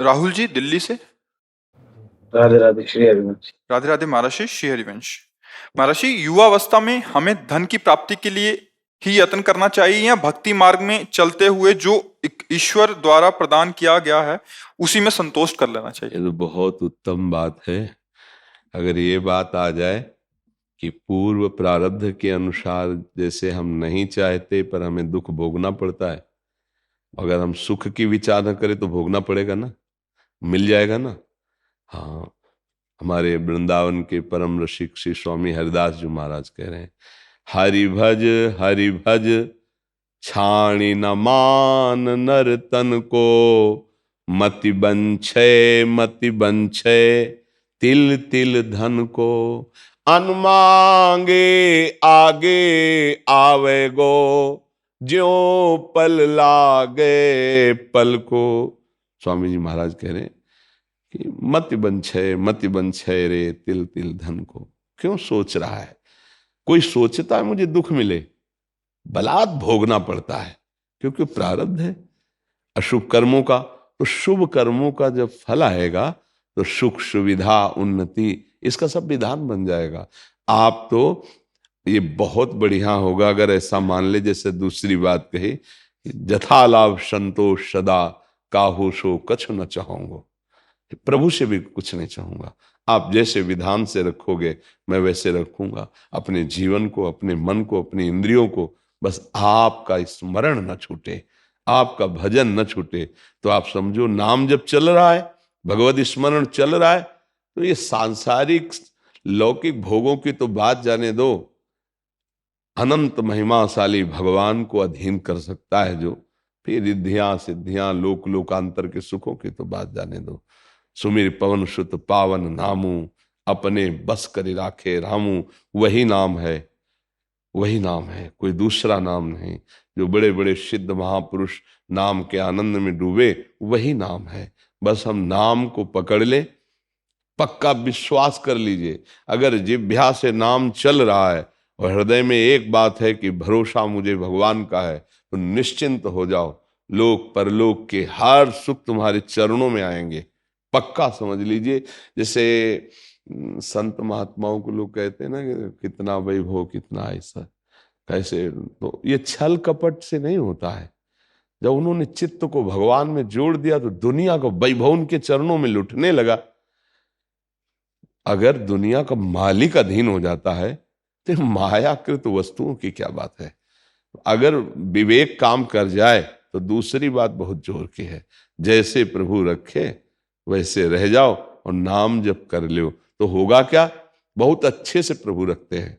राहुल जी दिल्ली से। राधे राधे श्री हरिवंश। राधे राधे महाराज श्री हरिवंश। महाराज युवावस्था में हमें धन की प्राप्ति के लिए ही यत्न करना चाहिए या भक्ति मार्ग में चलते हुए जो ईश्वर द्वारा प्रदान किया गया है उसी में संतोष कर लेना चाहिए? ये तो बहुत उत्तम बात है। अगर ये बात आ जाए कि पूर्व प्रारब्ध के अनुसार जैसे हम नहीं चाहते पर हमें दुख भोगना पड़ता है, अगर हम सुख की विचार न करें तो भोगना पड़ेगा ना, मिल जाएगा ना। हाँ, हमारे वृंदावन के परम रसिक श्री स्वामी हरिदास जी महाराज कह रहे हैं, हरि भज छाणी न मान नर तन को, मति बंछे तिल तिल धन को, अनमांगे आगे आवे गो, ज्यों पल लागे पल को। स्वामी जी महाराज कह रहे हैं कि मति बंछे रे तिल तिल धन को। क्यों सोच रहा है? कोई सोचता है मुझे दुख मिले, बलात् भोगना पड़ता है, क्योंकि प्रारब्ध है अशुभ कर्मों का। तो शुभ कर्मों का जब फल आएगा तो सुख सुविधा उन्नति इसका सब विधान बन जाएगा। आप तो ये बहुत बढ़िया होगा अगर ऐसा मान ले, जैसे दूसरी बात कही, जथा लाभ संतोष सदा, काहू सो कछु न चाहूंगा। प्रभु से भी कुछ नहीं चाहूंगा, आप जैसे विधान से रखोगे मैं वैसे रखूंगा। अपने जीवन को, अपने मन को, अपनी इंद्रियों को बस आपका स्मरण न छूटे, आपका भजन न छूटे। तो आप समझो नाम जब चल रहा है, भगवत स्मरण चल रहा है, तो ये सांसारिक लौकिक भोगों की तो बात जाने दो, अनंत महिमाशाली भगवान को अधीन कर सकता है जो, फिर रिद्धियां सिद्धियां लोक लोकांतर के सुखों की तो बात जाने दो। सुमिर पवन सुत पावन नामू, अपने बस कर राखे रामू। वही नाम है, वही नाम है, कोई दूसरा नाम नहीं। जो बड़े बड़े सिद्ध महापुरुष नाम के आनंद में डूबे, वही नाम है। बस हम नाम को पकड़ ले, पक्का विश्वास कर लीजिए। अगर जिह्वा से नाम चल रहा है और हृदय में एक बात है कि भरोसा मुझे भगवान का है, तो निश्चिंत हो जाओ, लोक परलोक के हर सुख तुम्हारे चरणों में आएंगे, पक्का समझ लीजिए। जैसे संत महात्माओं को लोग कहते हैं ना कि कितना वैभव कितना ऐसा, कैसे, तो ये छल कपट से नहीं होता है। जब उन्होंने चित्त को भगवान में जोड़ दिया तो दुनिया का वैभव उनके चरणों में लुटने लगा। अगर दुनिया का मालिक अधीन हो जाता है तो मायाकृत वस्तुओं की क्या बात है। अगर विवेक काम कर जाए तो दूसरी बात बहुत जोर की है, जैसे प्रभु रखे वैसे रह जाओ और नाम जप कर लो तो होगा क्या, बहुत अच्छे से प्रभु रखते हैं।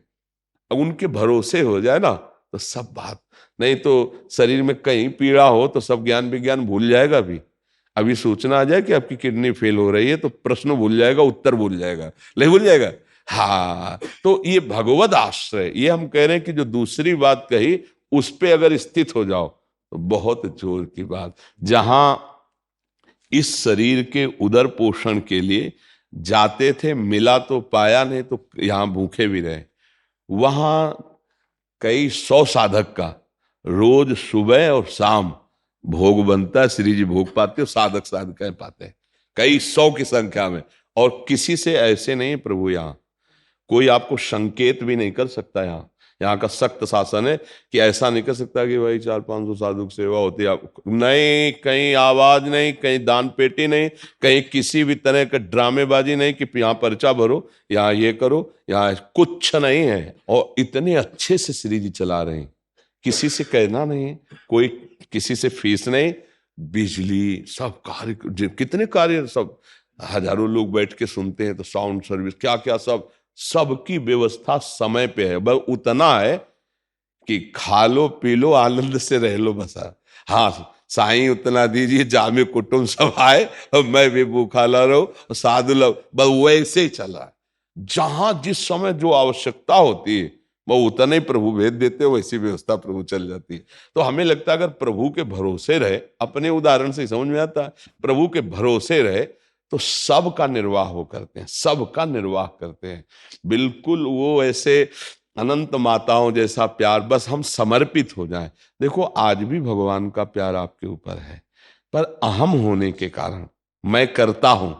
अब उनके भरोसे हो जाए ना तो सब बात, नहीं तो शरीर में कहीं पीड़ा हो तो सब ज्ञान विज्ञान भूल जाएगा। भी अभी सूचना आ जाए कि आपकी किडनी फेल हो रही है तो प्रश्न भूल जाएगा, उत्तर भूल जाएगा, नहीं भूल जाएगा। हाँ, तो ये भगवत आश्रय, ये हम कह रहे हैं कि जो दूसरी बात कही उस पे अगर स्थित हो जाओ तो बहुत जोर की बात। जहां इस शरीर के उदर पोषण के लिए जाते थे, मिला तो पाया, नहीं तो यहां भूखे भी रहे। वहां कई 100 साधक का रोज सुबह और शाम भोग बनता है, श्री जी भोग पाते हो, साधक साधक पाते हैं कई 100 की संख्या में। और किसी से ऐसे नहीं प्रभु, यहाँ कोई आपको संकेत भी नहीं कर सकता। यहाँ का सख्त शासन है कि ऐसा नहीं कर सकता कि भाई 400-500 साधु की सेवा होती है, नहीं, कहीं आवाज नहीं, कहीं दान पेटी नहीं, कहीं किसी भी तरह का ड्रामेबाजी नहीं कि यहाँ पर्चा भरो, यहाँ ये करो, यहाँ कुछ नहीं है। और इतने अच्छे से श्री जी चला रहे हैं, किसी से कहना नहीं, कोई किसी से फीस नहीं, बिजली सब कार्य, कितने कार्य, सब हजारों लोग बैठ के सुनते हैं, तो साउंड सर्विस क्या क्या सब, सबकी व्यवस्था समय पे है। बस उतना है कि खा लो पी लो आनंद से रह लो बस। हाँ, साईं उतना दीजिए जामे कुटुंब सब आए और मैं भी भूखा ला रहूं, साधु लोग, बस वैसे ही चल रहा है। जहां जिस समय जो आवश्यकता होती है वो उतना ही प्रभु भेज देते हो, वैसी व्यवस्था प्रभु चल जाती है। तो हमें लगता है अगर प्रभु के भरोसे रहे, अपने उदाहरण से समझ में आता है, प्रभु के भरोसे रहे तो सबका निर्वाह वो करते हैं, सबका निर्वाह करते हैं। बिल्कुल वो ऐसे अनंत माताओं जैसा प्यार, बस हम समर्पित हो जाएं। देखो आज भी भगवान का प्यार आपके ऊपर है, पर अहम होने के कारण मैं करता हूं,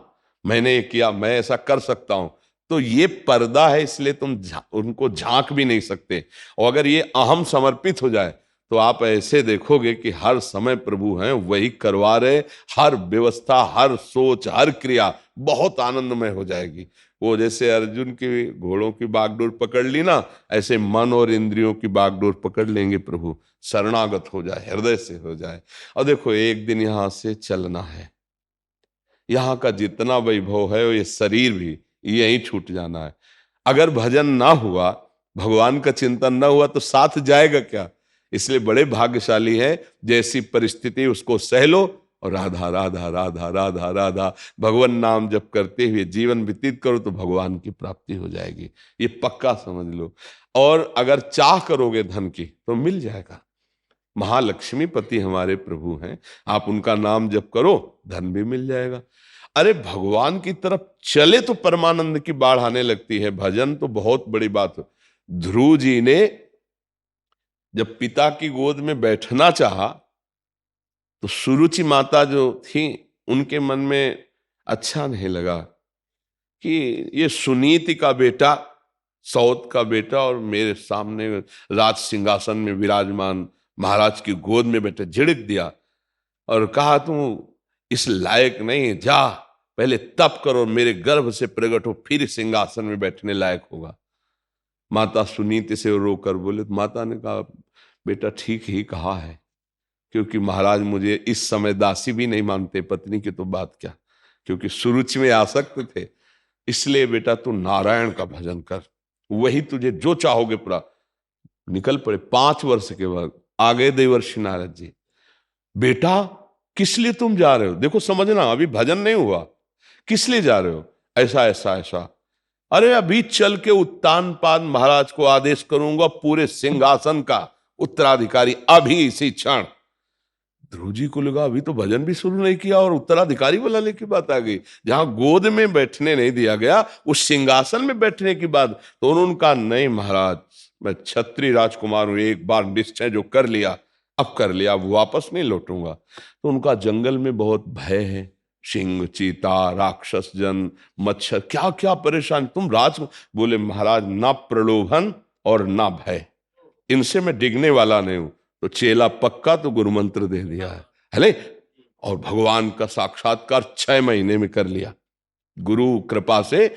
मैंने ये किया, मैं ऐसा कर सकता हूं, तो ये पर्दा है, इसलिए तुम उनको झांक भी नहीं सकते। और अगर ये अहम समर्पित हो जाए तो आप ऐसे देखोगे कि हर समय प्रभु हैं, वही करवा रहे, हर व्यवस्था, हर सोच, हर क्रिया बहुत आनंदमय हो जाएगी। वो जैसे अर्जुन की घोड़ों की बागडोर पकड़ ली ना, ऐसे मन और इंद्रियों की बागडोर पकड़ लेंगे प्रभु, शरणागत हो जाए, हृदय से हो जाए। और देखो एक दिन यहां से चलना है, यहाँ का जितना वैभव है ये शरीर भी यहीं छूट जाना है। अगर भजन ना हुआ, भगवान का चिंतन ना हुआ तो साथ जाएगा क्या? इसलिए बड़े भाग्यशाली है, जैसी परिस्थिति उसको सह लो और राधा राधा राधा राधा राधा भगवान नाम जप करते हुए जीवन व्यतीत करो तो भगवान की प्राप्ति हो जाएगी, ये पक्का समझ लो। और अगर चाह करोगे धन की तो मिल जाएगा। महालक्ष्मी पति हमारे प्रभु हैं, आप उनका नाम जप करो, धन भी मिल जाएगा। अरे भगवान की तरफ चले तो परमानंद की बाढ़ आने लगती है। भजन तो बहुत बड़ी बात है। ध्रुव जी ने जब पिता की गोद में बैठना चाहा तो सुरुचि माता जो थी उनके मन में अच्छा नहीं लगा कि ये सुनीति का बेटा, सौत का बेटा और मेरे सामने राज सिंहासन में विराजमान महाराज की गोद में बैठे, झिड़क दिया और कहा तू इस लायक नहीं, जा पहले तप करो, मेरे गर्भ से प्रकट हो, फिर सिंहासन में बैठने लायक होगा। माता सुनीति से रोकर बोले, तो माता ने कहा बेटा ठीक ही कहा है, क्योंकि महाराज मुझे इस समय दासी भी नहीं मानते, पत्नी की तो बात क्या, क्योंकि सुरुचि में आसक्त थे। इसलिए बेटा तू नारायण का भजन कर, वही तुझे जो चाहोगे पूरा। निकल पड़े। 5 वर्ष के बाद आ गए देवर्षि नारद जी। बेटा किस लिए तुम जा रहे हो? देखो समझना, अभी भजन नहीं हुआ, किस लिए जा रहे हो? ऐसा ऐसा ऐसा। अरे अभी चल के उत्तानपाद महाराज को आदेश करूंगा, पूरे सिंहासन का उत्तराधिकारी अभी इसी क्षण। ध्रुव जी को लगा अभी तो भजन भी शुरू नहीं किया और उत्तराधिकारी बुलाने की बात आ गई। जहां गोद में बैठने नहीं दिया गया, उस सिंहासन में बैठने की बात। तो उन्होंने कहा नहीं महाराज, मैं क्षत्रिय राजकुमार हूं, एक बार निश्चय जो कर लिया अब कर लिया, अब वापस नहीं लौटूंगा। तो उनका जंगल में बहुत भय है, सिंह, चीता, राक्षस जन, मच्छर, क्या क्या परेशान। तुम राज बोले महाराज ना प्रलोभन और ना भय, इनसे मैं डिगने वाला नहीं हूं। तो चेला पक्का तो गुरु मंत्र दे दिया है और भगवान का साक्षात्कार 6 महीने में कर लिया। गुरु कृपा से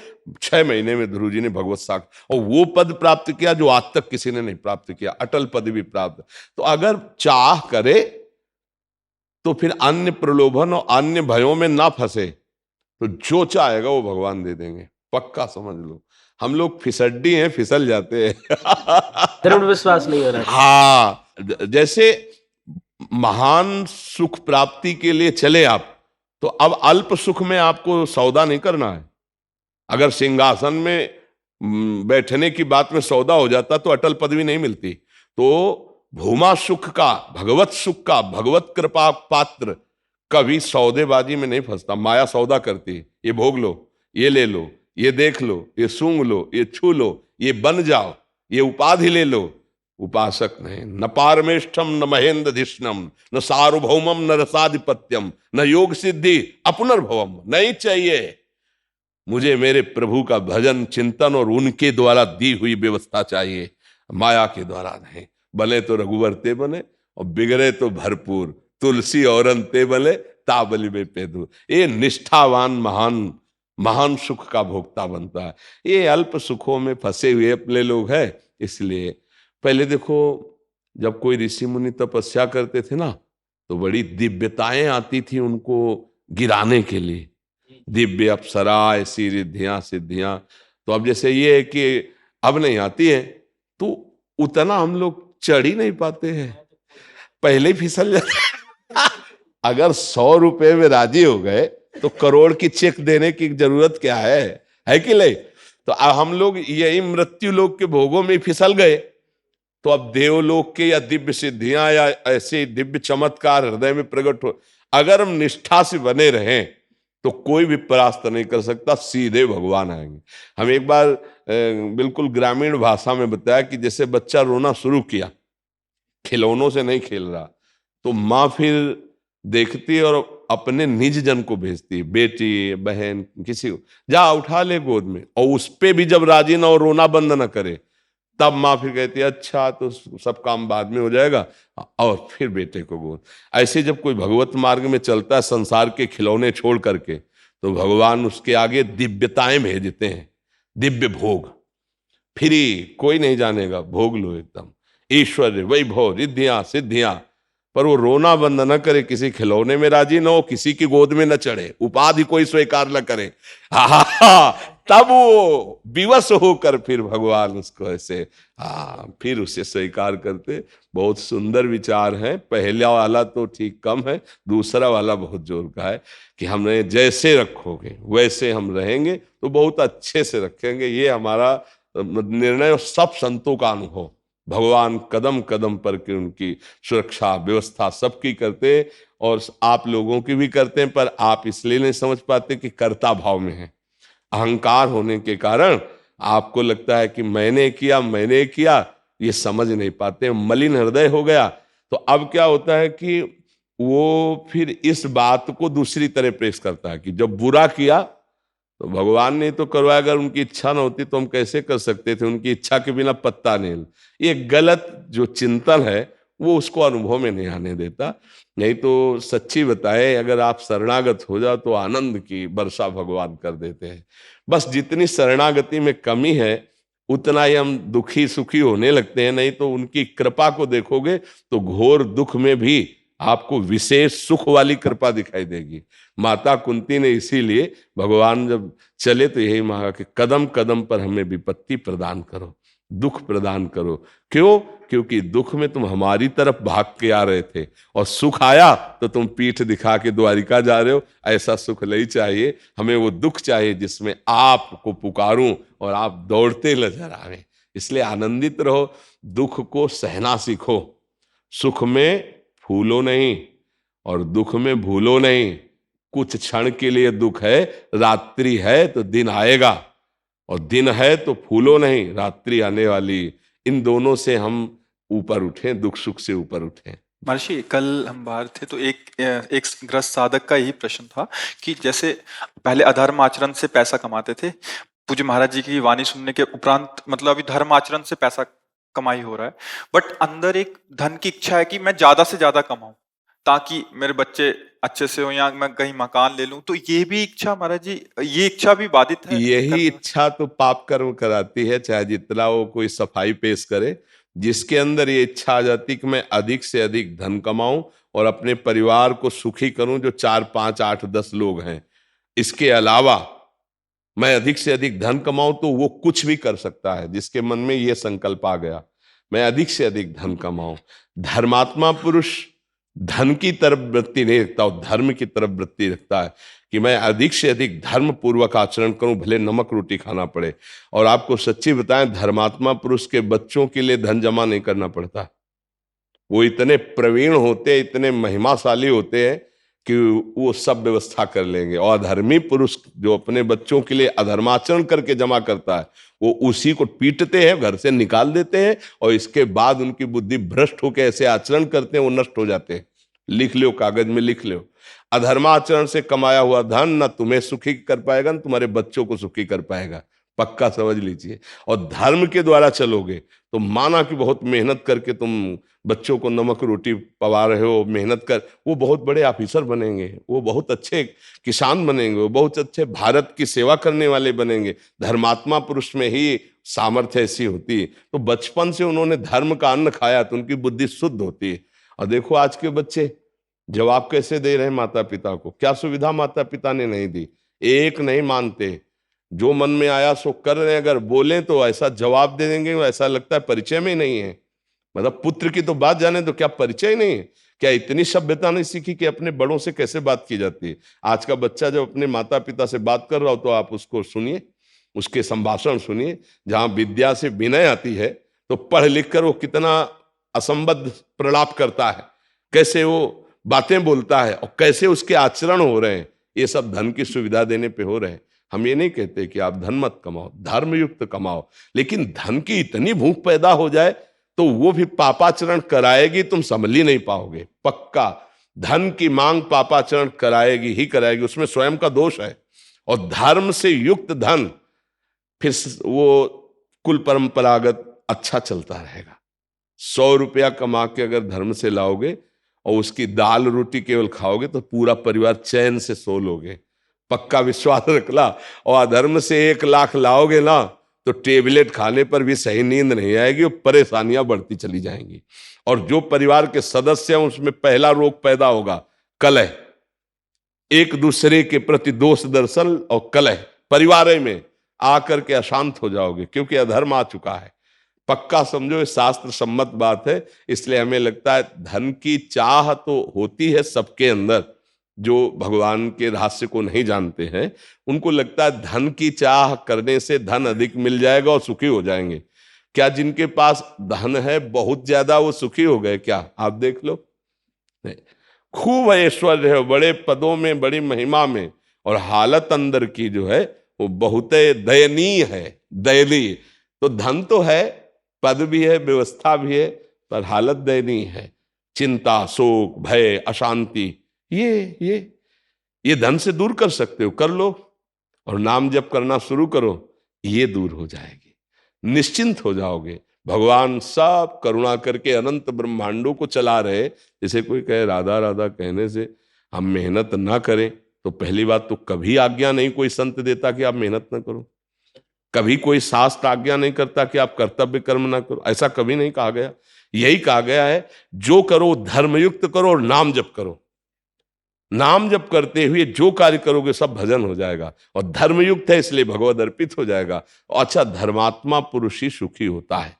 6 महीने में ध्रुव जी ने भगवत साक्ष और वो पद प्राप्त किया जो आज तक किसी ने नहीं प्राप्त किया, अटल पद भी प्राप्त। तो अगर चाह करे तो फिर अन्य प्रलोभन और अन्य भयों में ना फंसे, तो जो चाहेगा वो भगवान दे देंगे, पक्का समझ लो। हम लोग फिसड्डी हैं, फिसल जाते हैं। दृढ़ विश्वास नहीं हो रहा है। हाँ, जैसे महान सुख प्राप्ति के लिए चले आप, तो अब अल्प सुख में आपको सौदा नहीं करना है। अगर सिंहासन में बैठने की बात में सौदा हो जाता तो अटल पदवी नहीं मिलती। तो भूमा सुख का, भगवत सुख का, भगवत कृपा पात्र कभी सौदेबाजी में नहीं फंसता। माया सौदा करती है, ये भोग लो, ये ले लो, ये देख लो, ये सूंघ लो, ये छू लो, ये बन जाओ, ये उपाधि ले लो। उपासक नहीं, न पारमेष्ठम न महेंद्र धिष्णम न सार्वभौमम न रसाधिपत्यम न योग सिद्धि अपुनर्भवम। नहीं चाहिए मुझे, मेरे प्रभु का भजन चिंतन और उनके द्वारा दी हुई व्यवस्था चाहिए, माया के द्वारा नहीं। बने तो रघुवर ते बने और बिगड़े तो भरपूर, तुलसी औरन ते बने ताबली में पेदू। ये निष्ठावान महान महान सुख का भोक्ता बनता है। ये अल्प सुखों में फंसे हुए अपने लोग हैं। इसलिए पहले देखो, जब कोई ऋषि मुनि तपस्या करते थे ना, तो बड़ी दिव्यताएं आती थी उनको गिराने के लिए, दिव्य अप्सरा, ऐसी रिद्धियां सिद्धियां। तो अब जैसे ये है कि अब नहीं आती है, तो उतना हम लोग चढ़ ही नहीं पाते हैं, पहले ही फिसल जाते। अगर 100 रुपए में राजी हो गए तो करोड़ की चेक देने की जरूरत क्या है कि नहीं? तो अब हम लोग यही मृत्यु लोक के भोगों में फिसल गए। तो अब देवलोक के या दिव्य सिद्धियां या ऐसे दिव्य चमत्कार हृदय में प्रकट हो, अगर हम निष्ठा से बने रहें तो कोई भी परास्त नहीं कर सकता, सीधे भगवान आएंगे। हम एक बार बिल्कुल ग्रामीण भाषा में बताया कि जैसे बच्चा रोना शुरू किया, खिलौनों से नहीं खेल रहा, तो माँ फिर देखती है और अपने निज जन को भेजती है, बेटी बहन किसी को, जा उठा ले गोद में, और उस पे भी जब राजी ना हो, रोना बंद ना करे, तब माँ फिर कहती है अच्छा तो सब काम बाद में हो जाएगा, और फिर बेटे को गोद। ऐसे जब कोई भगवत मार्ग में चलता है संसार के खिलौने छोड़ करके, तो भगवान उसके आगे दिव्यताएं भेजते हैं, दिव्य भोग, फ्री, कोई नहीं जानेगा, भोग लो एकदम, ऐश्वर्य वैभव रिद्धियां सिद्धियां। पर वो रोना बंद न करे, किसी खिलौने में राजी न हो, किसी की गोद में न चढ़े, उपाधि कोई स्वीकार न करे, तब वो विवश होकर फिर भगवान उसको ऐसे फिर उसे स्वीकार करते। बहुत सुंदर विचार है। पहला वाला तो ठीक कम है, दूसरा वाला बहुत जोर का है कि हमें जैसे रखोगे वैसे हम रहेंगे, तो बहुत अच्छे से रखेंगे। ये हमारा निर्णय, सब संतों का अनुभव, भगवान कदम कदम पर कि उनकी सुरक्षा व्यवस्था सबकी करते, और आप लोगों की भी करते हैं, पर आप इसलिए नहीं समझ पाते कि कर्ता भाव में है, अहंकार होने के कारण आपको लगता है कि मैंने किया, ये समझ नहीं पाते, मलिन हृदय हो गया। तो अब क्या होता है कि वो फिर इस बात को दूसरी तरह पेश करता है कि जब बुरा किया तो भगवान ने तो करवाया, अगर उनकी इच्छा ना होती तो हम कैसे कर सकते थे, उनकी इच्छा के बिना पत्ता नहीं। ये गलत जो चिंतन है वो उसको अनुभव में नहीं आने देता। नहीं तो सच्ची बताए, अगर आप शरणागत हो जाओ तो आनंद की वर्षा भगवान कर देते हैं। बस जितनी शरणागति में कमी है उतना ही हम दुखी सुखी होने लगते हैं। नहीं तो उनकी कृपा को देखोगे तो घोर दुख में भी आपको विशेष सुख वाली कृपा दिखाई देगी। माता कुंती ने इसीलिए भगवान जब चले तो यही मांगा कि कदम कदम पर हमें विपत्ति प्रदान करो, दुख प्रदान करो। क्यों? क्योंकि दुख में तुम हमारी तरफ भाग के आ रहे थे, और सुख आया तो तुम पीठ दिखा के द्वारिका जा रहे हो। ऐसा सुख नहीं चाहिए, हमें वो दुख चाहिए जिसमें आपको पुकारूं और आप दौड़ते नजर आवे। इसलिए आनंदित रहो, दुख को सहना सीखो। सुख में फूलो नहीं और दुख में भूलो नहीं। कुछ क्षण के लिए दुख है, रात्रि है तो दिन आएगा, और दिन है तो फूलो नहीं, रात्रि आने वाली। इन दोनों से हम ऊपर उठें, दुख सुख से ऊपर उठें। महर्षि, कल हम बाहर थे तो एक गृहस्थ साधक का यही प्रश्न था कि जैसे पहले अधर्म आचरण से पैसा कमाते थे, पूज्य महाराज जी की वाणी सुनने के उपरांत मतलब अभी धर्म आचरण से पैसा कमाई हो रहा है, बट अंदर एक धन की इच्छा है कि मैं ज्यादा से ज्यादा कमाऊं ताकि मेरे बच्चे अच्छे से हो, या मैं कहीं मकान ले लूं। तो ये भी इच्छा महाराज जी, ये इच्छा भी बाधित है? यही इच्छा तो पाप कर्म कराती है, चाहे जितना वो कोई सफाई पेश करे। जिसके अंदर ये इच्छा आ जाती कि मैं अधिक से अधिक धन कमाऊं और अपने परिवार को सुखी करूं, जो 4 5 8 10 लोग हैं, इसके अलावा मैं अधिक से अधिक धन कमाऊं, तो वो कुछ भी कर सकता है। जिसके मन में ये संकल्प आ गया मैं अधिक से अधिक धन कमाऊं। धर्मात्मा पुरुष धन की तरफ वृत्ति नहीं रखता, वो धर्म की तरफ वृत्ति रखता है कि मैं अधिक से अधिक धर्म पूर्वक आचरण करूं, भले नमक रोटी खाना पड़े। और आपको सच्ची बताएं, धर्मात्मा पुरुष के बच्चों के लिए धन जमा नहीं करना पड़ता। वो इतने प्रवीण होते हैं, इतने महिमाशाली होते हैं कि वो सब व्यवस्था कर लेंगे। और अधर्मी पुरुष जो अपने बच्चों के लिए अधर्माचरण करके जमा करता है, वो उसी को पीटते हैं, घर से निकाल देते हैं, और इसके बाद उनकी बुद्धि भ्रष्ट होकर ऐसे आचरण करते हैं, वो नष्ट हो जाते हैं। लिख लो, कागज में लिख लो, अधर्माचरण से कमाया हुआ धन न तुम्हें सुखी कर पाएगा, न तुम्हारे बच्चों को सुखी कर पाएगा, पक्का समझ लीजिए। और धर्म के द्वारा चलोगे तो माना कि बहुत मेहनत करके तुम बच्चों को नमक रोटी पवा रहे हो, मेहनत कर, वो बहुत बड़े ऑफिसर बनेंगे, वो बहुत अच्छे किसान बनेंगे, वो बहुत अच्छे भारत की सेवा करने वाले बनेंगे। धर्मात्मा पुरुष में ही सामर्थ्य ऐसी होती है। तो बचपन से उन्होंने धर्म का अन्न खाया तो उनकी बुद्धि शुद्ध होती है। और देखो आज के बच्चे जवाब कैसे दे रहे हैं माता पिता को, क्या सुविधा माता पिता ने नहीं दी, एक नहीं मानते, जो मन में आया सो कर रहे हैं। अगर बोलें तो ऐसा जवाब दे देंगे, ऐसा लगता है परिचय में नहीं है। मतलब पुत्र की तो बात जाने तो क्या परिचय नहीं है? क्या इतनी सभ्यता नहीं सीखी कि अपने बड़ों से कैसे बात की जाती है? आज का बच्चा जब अपने माता पिता से बात कर रहा हो तो आप उसको सुनिए, उसके संभाषण सुनिए। जहां विद्या से विनय आती है तो पढ़ लिख कर वो कितना असंबद्ध प्रलाप करता है, कैसे वो बातें बोलता है और कैसे उसके आचरण हो रहे हैं। ये सब धन की सुविधा देने पे हो रहे हैं। हम ये नहीं कहते कि आप धन मत कमाओ, धर्मयुक्त कमाओ, लेकिन धन की इतनी भूख पैदा हो जाए तो वो भी पापाचरण कराएगी, तुम संभल ही नहीं पाओगे। पक्का धन की मांग पापाचरण कराएगी ही कराएगी, उसमें स्वयं का दोष है। और धर्म से युक्त धन फिर वो कुल परंपरागत अच्छा चलता रहेगा। 100 रुपया कमा के अगर धर्म से लाओगे और उसकी दाल रोटी केवल खाओगे तो पूरा परिवार चैन से सो लोगे, पक्का विश्वास रखला। और अधर्म से 1 लाख लाओगे ना तो टेबलेट खाने पर भी सही नींद नहीं आएगी और परेशानियां बढ़ती चली जाएंगी। और जो परिवार के सदस्य हैं उसमें पहला रोग पैदा होगा कलह, एक दूसरे के प्रति दोष दर्शन और कलह। परिवार में आकर के अशांत हो जाओगे क्योंकि अधर्म आ चुका है। पक्का समझो, ये शास्त्र सम्मत बात है। इसलिए हमें लगता है धन की चाह तो होती है सबके अंदर, जो भगवान के रहस्य को नहीं जानते हैं उनको लगता है धन की चाह करने से धन अधिक मिल जाएगा और सुखी हो जाएंगे। क्या जिनके पास धन है बहुत ज्यादा वो सुखी हो गए क्या? आप देख लो, नहीं। खूब ऐश्वर्य है, बड़े पदों में, बड़ी महिमा में, और हालत अंदर की जो है वो बहुत दयनीय है, दयनीय। तो धन तो है, पद भी है, व्यवस्था भी है, पर हालत दयनीय है। चिंता, शोक, भय, अशांति, ये धन से दूर कर सकते हो, कर लो। और नाम जप करना शुरू करो, ये दूर हो जाएगी, निश्चिंत हो जाओगे। भगवान सब करुणा करके अनंत ब्रह्मांडों को चला रहे। जैसे कोई कहे राधा राधा कहने से हम मेहनत ना करें, तो पहली बात तो कभी आज्ञा नहीं कोई संत देता कि आप मेहनत ना करो, कभी कोई शास्त्र आज्ञा नहीं करता कि आप कर्तव्य कर्म ना करो, ऐसा कभी नहीं कहा गया। यही कहा गया है जो करो धर्मयुक्त करो और नाम जप करो। नाम जप करते हुए जो कार्य करोगे सब भजन हो जाएगा, और धर्मयुक्त है इसलिए भगवद अर्पित हो जाएगा। अच्छा, धर्मात्मा पुरुष ही सुखी होता है।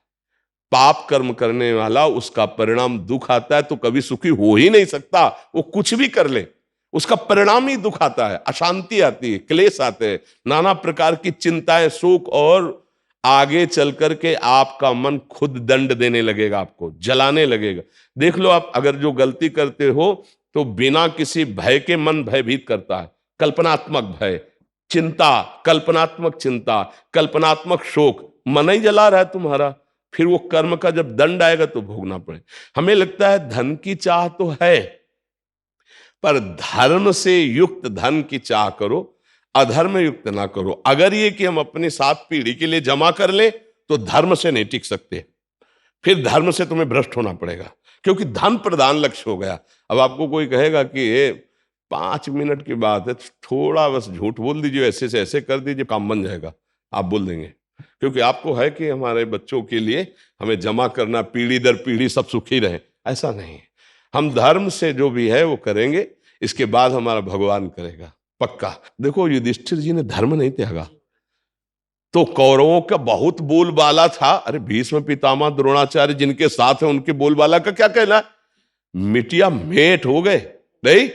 पाप कर्म करने वाला उसका परिणाम दुख आता है तो कभी सुखी हो ही नहीं सकता। वो कुछ भी कर ले उसका परिणाम ही दुख आता है, अशांति आती है, क्लेश आते हैं, नाना प्रकार की चिंताएं, शोक, और आगे चल करके आपका मन खुद दंड देने लगेगा, आपको जलाने लगेगा। देख लो, आप अगर जो गलती करते हो तो बिना किसी भय के मन भयभीत करता है। कल्पनात्मक भय, चिंता, कल्पनात्मक चिंता, कल्पनात्मक शोक, मन ही जला रहा है तुम्हारा। फिर वो कर्म का जब दंड आएगा तो भोगना पड़े। हमें लगता है धन की चाह तो है, पर धर्म से युक्त धन की चाह करो, अधर्म युक्त ना करो। अगर ये कि हम अपनी 7 पीढ़ी के लिए जमा कर ले तो धर्म से नहीं टिक सकते, फिर धर्म से तुम्हें भ्रष्ट होना पड़ेगा, क्योंकि धन प्रधान लक्ष्य हो गया। अब आपको कोई कहेगा कि ये 5 मिनट की बात है, थोड़ा बस झूठ बोल दीजिए, ऐसे से ऐसे कर दीजिए, काम बन जाएगा, आप बोल देंगे, क्योंकि आपको है कि हमारे बच्चों के लिए हमें जमा करना, पीढ़ी दर पीढ़ी सब सुखी रहे। ऐसा नहीं है। हम धर्म से जो भी है वो करेंगे, इसके बाद हमारा भगवान करेगा, पक्का। देखो, युधिष्ठिर जी ने धर्म नहीं त्यागा तो कौरवों का बहुत बोलबाला था। अरे भीष्म पितामह द्रोणाचार्य जिनके साथ है उनके बोलबाला का क्या कहना, मिटिया मेट हो गए। नहीं,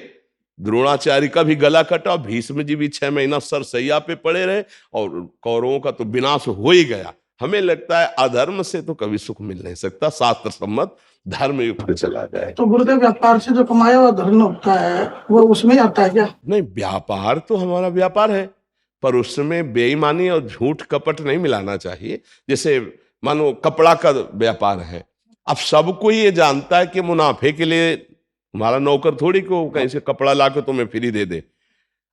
द्रोणाचार्य का भी गला कटा, भीष्म जी भी 6 महीना सरसैया पे पड़े रहे, और कौरवों का तो विनाश हो ही गया। हमें लगता है अधर्म से तो कभी सुख मिल नहीं सकता, शास्त्र सम्मत धर्म युक्त चला जाए। तो गुरुदेव, व्यापार से जो कमाया हुआ धन होता है वो उसमें आता है क्या? नहीं, व्यापार तो हमारा व्यापार है, पर उसमें बेईमानी और झूठ कपट नहीं मिलाना चाहिए। जैसे मानो कपड़ा का व्यापार है, अब सबको ये जानता है कि मुनाफे के लिए हमारा नौकर थोड़ी को कहीं से कपड़ा ला के तुम्हें फ्री दे दे।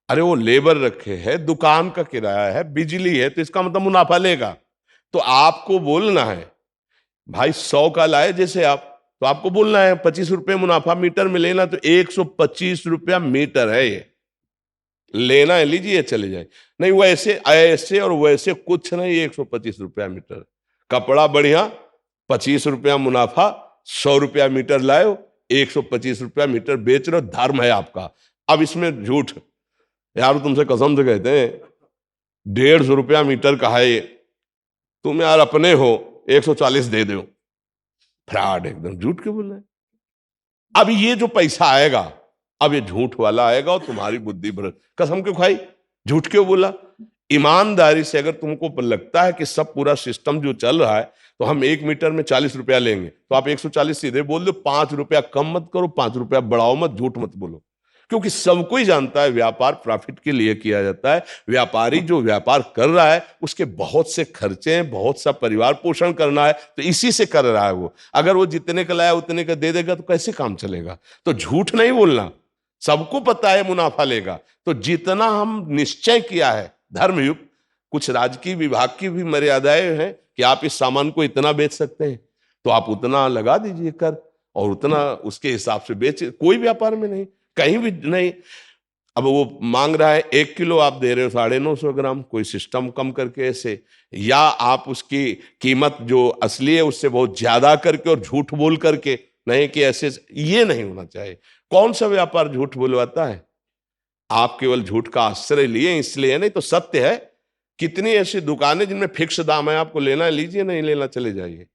अरे वो लेबर रखे है, दुकान का किराया है, बिजली है, तो इसका मतलब मुनाफा लेगा। तो आपको बोलना है भाई 100 का लाए जैसे आप, तो आपको बोलना है 25 रुपए मुनाफा मीटर में लेना, तो 125 रुपया मीटर है, ये लेना है, लीजिए चले जाए। नहीं, वैसे ऐसे और वैसे कुछ नहीं, 125 रुपया मीटर। कपड़ा बढ़िया, 25 रुपया मुनाफा, 100 रुपया मीटर लाए, 125 रुपया मीटर बेच रहे हो, धर्म है आपका। अब इसमें झूठ, यार तुमसे कसम से कहते हैं 150 रुपया मीटर का है ये, तुम यार अपने हो 140 दे दो, फ्रॉड, एकदम झूठ क्यों बोल रहे हैं। अब ये जो पैसा आएगा, अब ये झूठ वाला आएगा, और तुम्हारी बुद्धि भ्रष्ट। कसम क्यों खाई, झूठ क्यों बोला। ईमानदारी से अगर तुमको लगता है कि सब पूरा सिस्टम जो चल रहा है, तो हम 1 मीटर में 40 रुपया लेंगे, तो आप 140 सीधे बोल दो, 5 रुपया कम मत करो, 5 रुपया बढ़ाओ मत, झूठ मत बोलो, क्योंकि सबको ही जानता है व्यापार प्रॉफिट के लिए किया जाता है। व्यापारी जो व्यापार कर रहा है उसके बहुत से खर्चे हैं, बहुत सा परिवार पोषण करना है, तो इसी से कर रहा है वो। अगर वो जितने का लाया उतने का दे देगा तो कैसे काम चलेगा? तो झूठ नहीं बोलना, सबको पता है मुनाफा लेगा, तो जितना हम निश्चय किया है धर्मयुक्त, कुछ राजकीय विभाग की भी मर्यादाएं हैं कि आप इस सामान को इतना बेच सकते हैं, तो आप उतना लगा दीजिए कर, और उतना उसके हिसाब से बेच। कोई व्यापार में नहीं, कहीं भी नहीं। अब वो मांग रहा है 1 किलो, आप दे रहे हो 950 ग्राम, कोई सिस्टम कम करके ऐसे, या आप उसकी कीमत जो असली है उससे बहुत ज्यादा करके और झूठ बोल करके, नहीं कि ऐसे, ये नहीं होना चाहिए। कौन सा व्यापार झूठ बोलवाता है? आप केवल झूठ का आश्रय लिए इसलिए, नहीं तो सत्य है। कितनी ऐसी दुकानें जिनमें फिक्स दाम है, आपको लेना है लीजिए, नहीं लेना चले जाइए।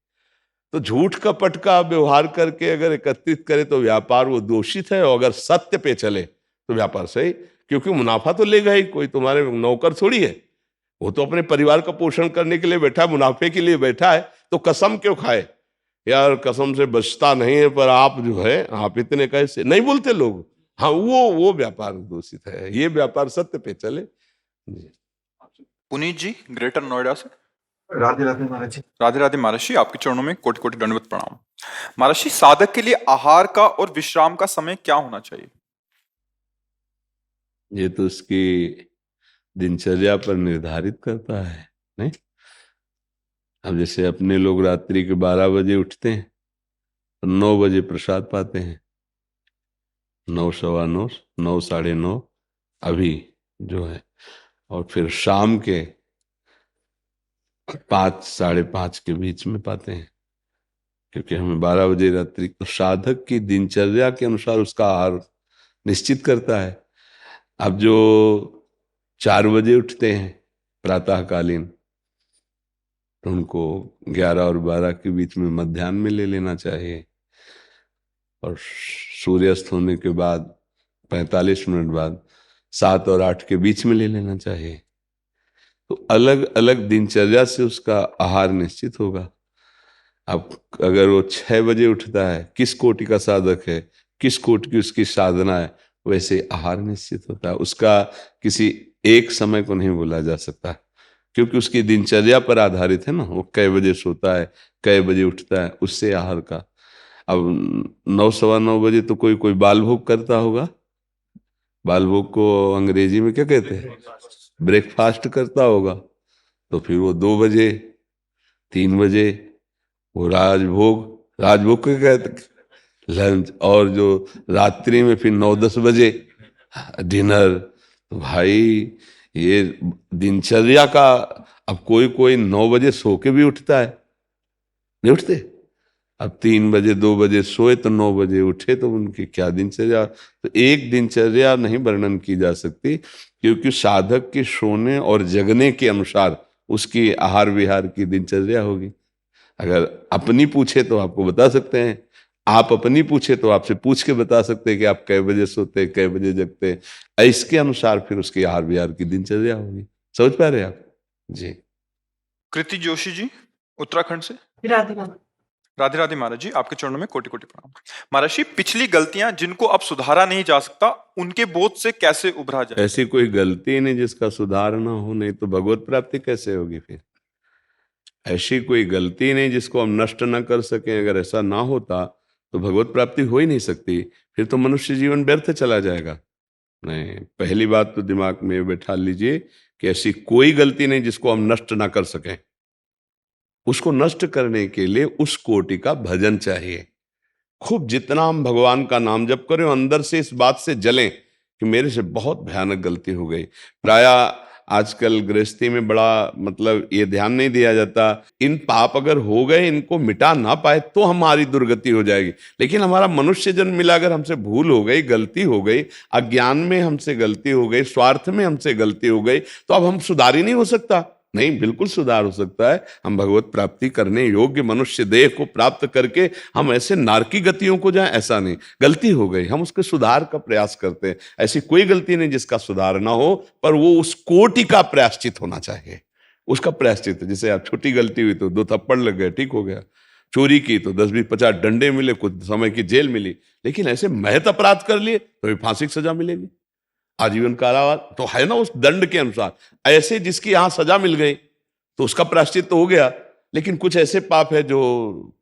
तो झूठ का पटका व्यवहार करके अगर एकत्रित करे तो व्यापार वो दोषित है, और अगर सत्य पे चले तो व्यापार सही, क्योंकि मुनाफा तो लेगा ही, कोई तुम्हारे नौकर थोड़ी है, वो तो अपने परिवार का पोषण करने के लिए बैठा है, मुनाफे के लिए बैठा है। तो कसम क्यों खाए यार? कसम से बचता नहीं है, पर आप जो है आप इतने कैसे नहीं बोलते लोग। हाँ, वो व्यापार दूषित है, ये व्यापार सत्य पे चले। जी। पुनीत जी ग्रेटर नोएडा से। राधे राधे महाराज जी। राधे राधे महर्षि, आपके चरणों में कोटि कोटि दंडवत प्रणाम। महर्षि, साधक के लिए आहार का और विश्राम का समय क्या होना चाहिए? ये तो उसकी दिनचर्या पर निर्धारित करता है, नहीं? अब जैसे अपने लोग रात्रि के 12 बजे उठते हैं तो 9 बजे प्रसाद पाते हैं, 9, सवा 9, 9, साढ़े 9 अभी जो है, और फिर शाम के 5, साढ़े 5 के बीच में पाते हैं, क्योंकि हमें 12 बजे रात्रि। तो साधक की दिनचर्या के अनुसार उसका आहार निश्चित करता है। अब जो 4 बजे उठते हैं प्रातःकालीन, तो उनको 11 और 12 के बीच में मध्याह्न में ले लेना चाहिए, और सूर्यास्त होने के बाद 45 मिनट बाद 7 और 8 के बीच में ले लेना चाहिए। तो अलग अलग दिनचर्या से उसका आहार निश्चित होगा। अब अगर वो 6 बजे उठता है, किस कोटि का साधक है, किस कोटि की उसकी साधना है, वैसे आहार निश्चित होता है उसका। किसी एक समय को नहीं बोला जा सकता, क्योंकि उसकी दिनचर्या पर आधारित है ना, वो कै बजे सोता है, कै बजे उठता है, उससे आहार का। अब 9, सवा 9 बजे तो कोई कोई बाल भोग करता होगा। बाल भोग को अंग्रेजी में क्या कहते हैं? ब्रेकफास्ट करता होगा। तो फिर वो 2 बजे, 3 बजे वो राजभोग, राजभोग को कहते लंच, और जो रात्रि में फिर 9-10 बजे डिनर। तो भाई ये दिनचर्या का। अब कोई कोई 9 बजे सो के भी उठता है, नहीं उठते? अब 3 बजे 2 बजे सोए तो 9 बजे उठे, तो उनकी क्या दिनचर्या। तो एक दिनचर्या नहीं वर्णन की जा सकती, क्योंकि साधक के सोने और जगने के अनुसार उसकी आहार विहार की दिनचर्या होगी। अगर अपनी पूछे तो आपको बता सकते हैं, आप अपनी पूछे तो आपसे पूछ के बता सकते हैं कि आप कै बजे सोते, कै बजे जगते, इसके अनुसार फिर उसकी आहार विहार की दिनचर्या होगी। समझ पा रहे आप? जी। कृति जोशी जी उत्तराखंड से। राधे राधे। राधे राधे महाराज जी, आपके चरणों में कोटि कोटि प्रणाम। महर्षि, पिछली गलतियां जिनको अब सुधारा नहीं जा सकता, उनके बोझ से कैसे उभरा जाए? ऐसी कोई गलती नहीं जिसका सुधार ना हो, नहीं तो भगवत प्राप्ति कैसे होगी फिर? ऐसी कोई गलती नहीं जिसको हम नष्ट ना कर सकें। अगर ऐसा ना होता तो भगवत प्राप्ति हो ही नहीं सकती, फिर तो मनुष्य जीवन व्यर्थ चला जाएगा। नहीं, पहली बात तो दिमाग में बैठा लीजिए कि ऐसी कोई गलती नहीं जिसको हम नष्ट ना कर सकें। उसको नष्ट करने के लिए उस कोटि का भजन चाहिए। खूब जितना हम भगवान का नाम जप करें, अंदर से इस बात से जलें कि मेरे से बहुत भयानक गलती हो गई। प्रायः आजकल गृहस्थी में बड़ा मतलब ये ध्यान नहीं दिया जाता, इन पाप अगर हो गए इनको मिटा ना पाए तो हमारी दुर्गति हो जाएगी। लेकिन हमारा मनुष्य जन्म मिला, अगर हमसे भूल हो गई, गलती हो गई, अज्ञान में हमसे गलती हो गई, स्वार्थ में हमसे गलती हो गई, तो अब हम सुधार ही नहीं हो सकता। नहीं, बिल्कुल सुधार हो सकता है। हम भगवत प्राप्ति करने योग्य मनुष्य देह को प्राप्त करके हम ऐसे नारकी गतियों को जाएं, ऐसा नहीं। गलती हो गई, हम उसके सुधार का प्रयास करते हैं। ऐसी कोई गलती नहीं जिसका सुधार ना हो, पर वो उस कोटि का प्रायश्चित होना चाहिए। उसका प्रायश्चित, जैसे आप छोटी गलती हुई तो 2 थप्पड़ लग गए, ठीक हो गया। चोरी की तो 10-20-50 डंडे मिले, कुछ समय की जेल मिली, लेकिन ऐसे महत अपराध कर लिए तो भी फांसी की सजा मिलेगी, आजीवन कारावास तो है ना उस दंड के अनुसार। ऐसे जिसकी यहां सजा मिल गई तो उसका प्रायश्चित तो हो गया, लेकिन कुछ ऐसे पाप है जो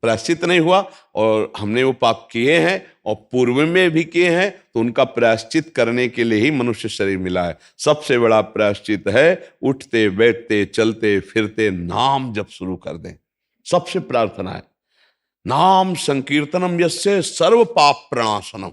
प्रायश्चित नहीं हुआ और हमने वो पाप किए हैं और पूर्व में भी किए हैं, तो उनका प्रायश्चित करने के लिए ही मनुष्य शरीर मिला है। सबसे बड़ा प्रायश्चित है उठते बैठते चलते फिरते नाम जप शुरू कर दें। सबसे प्रार्थना है नाम संकीर्तनम यस्य सर्व पाप प्रणाशनम।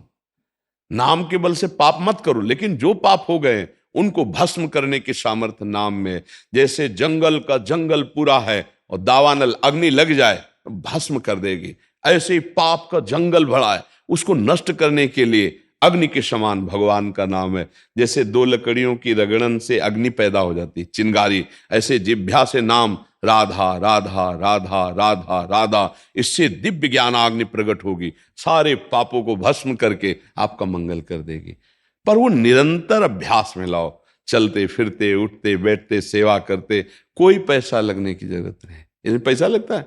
नाम के बल से पाप मत करो, लेकिन जो पाप हो गए उनको भस्म करने की सामर्थ्य नाम में। जैसे जंगल का जंगल पूरा है और दावानल अग्नि लग जाए तो भस्म कर देगी, ऐसे ही पाप का जंगल भरा है, उसको नष्ट करने के लिए अग्नि के समान भगवान का नाम है। जैसे दो लकड़ियों की रगड़न से अग्नि पैदा हो जाती चिंगारी, ऐसे जिह्वा से नाम राधा राधा राधा राधा राधा, इससे दिव्य ज्ञानाग्नि प्रकट होगी, सारे पापों को भस्म करके आपका मंगल कर देगी। पर वो निरंतर अभ्यास में लाओ, चलते फिरते उठते बैठते सेवा करते, कोई पैसा लगने की जरूरत नहीं। इसमें पैसा लगता है?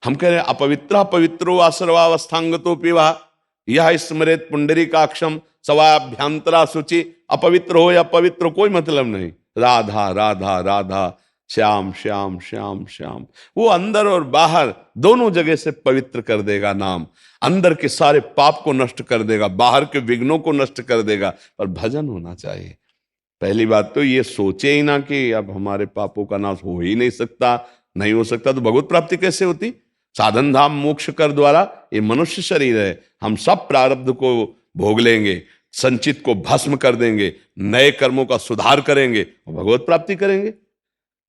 हम कह रहे हैं अपवित्र पवित्रो असर्वावस्थांगतो पिवा यह स्मृत पुंडरीकाक्षम सवाभ्यंतरा शुचि। अपवित्र हो या पवित्र कोई मतलब नहीं, राधा राधा राधा श्याम श्याम श्याम श्याम, वो अंदर और बाहर दोनों जगह से पवित्र कर देगा नाम। अंदर के सारे पाप को नष्ट कर देगा, बाहर के विघ्नों को नष्ट कर देगा। पर भजन होना चाहिए। पहली बात तो ये सोचे ही ना कि अब हमारे पापों का नाश हो ही नहीं सकता, नहीं हो सकता तो भगवत प्राप्ति कैसे होती? साधन धाम मोक्ष कर द्वारा, ये मनुष्य शरीर है, हम सब प्रारब्ध को भोग लेंगे, संचित को भस्म कर देंगे, नए कर्मों का सुधार करेंगे और भगवत प्राप्ति करेंगे।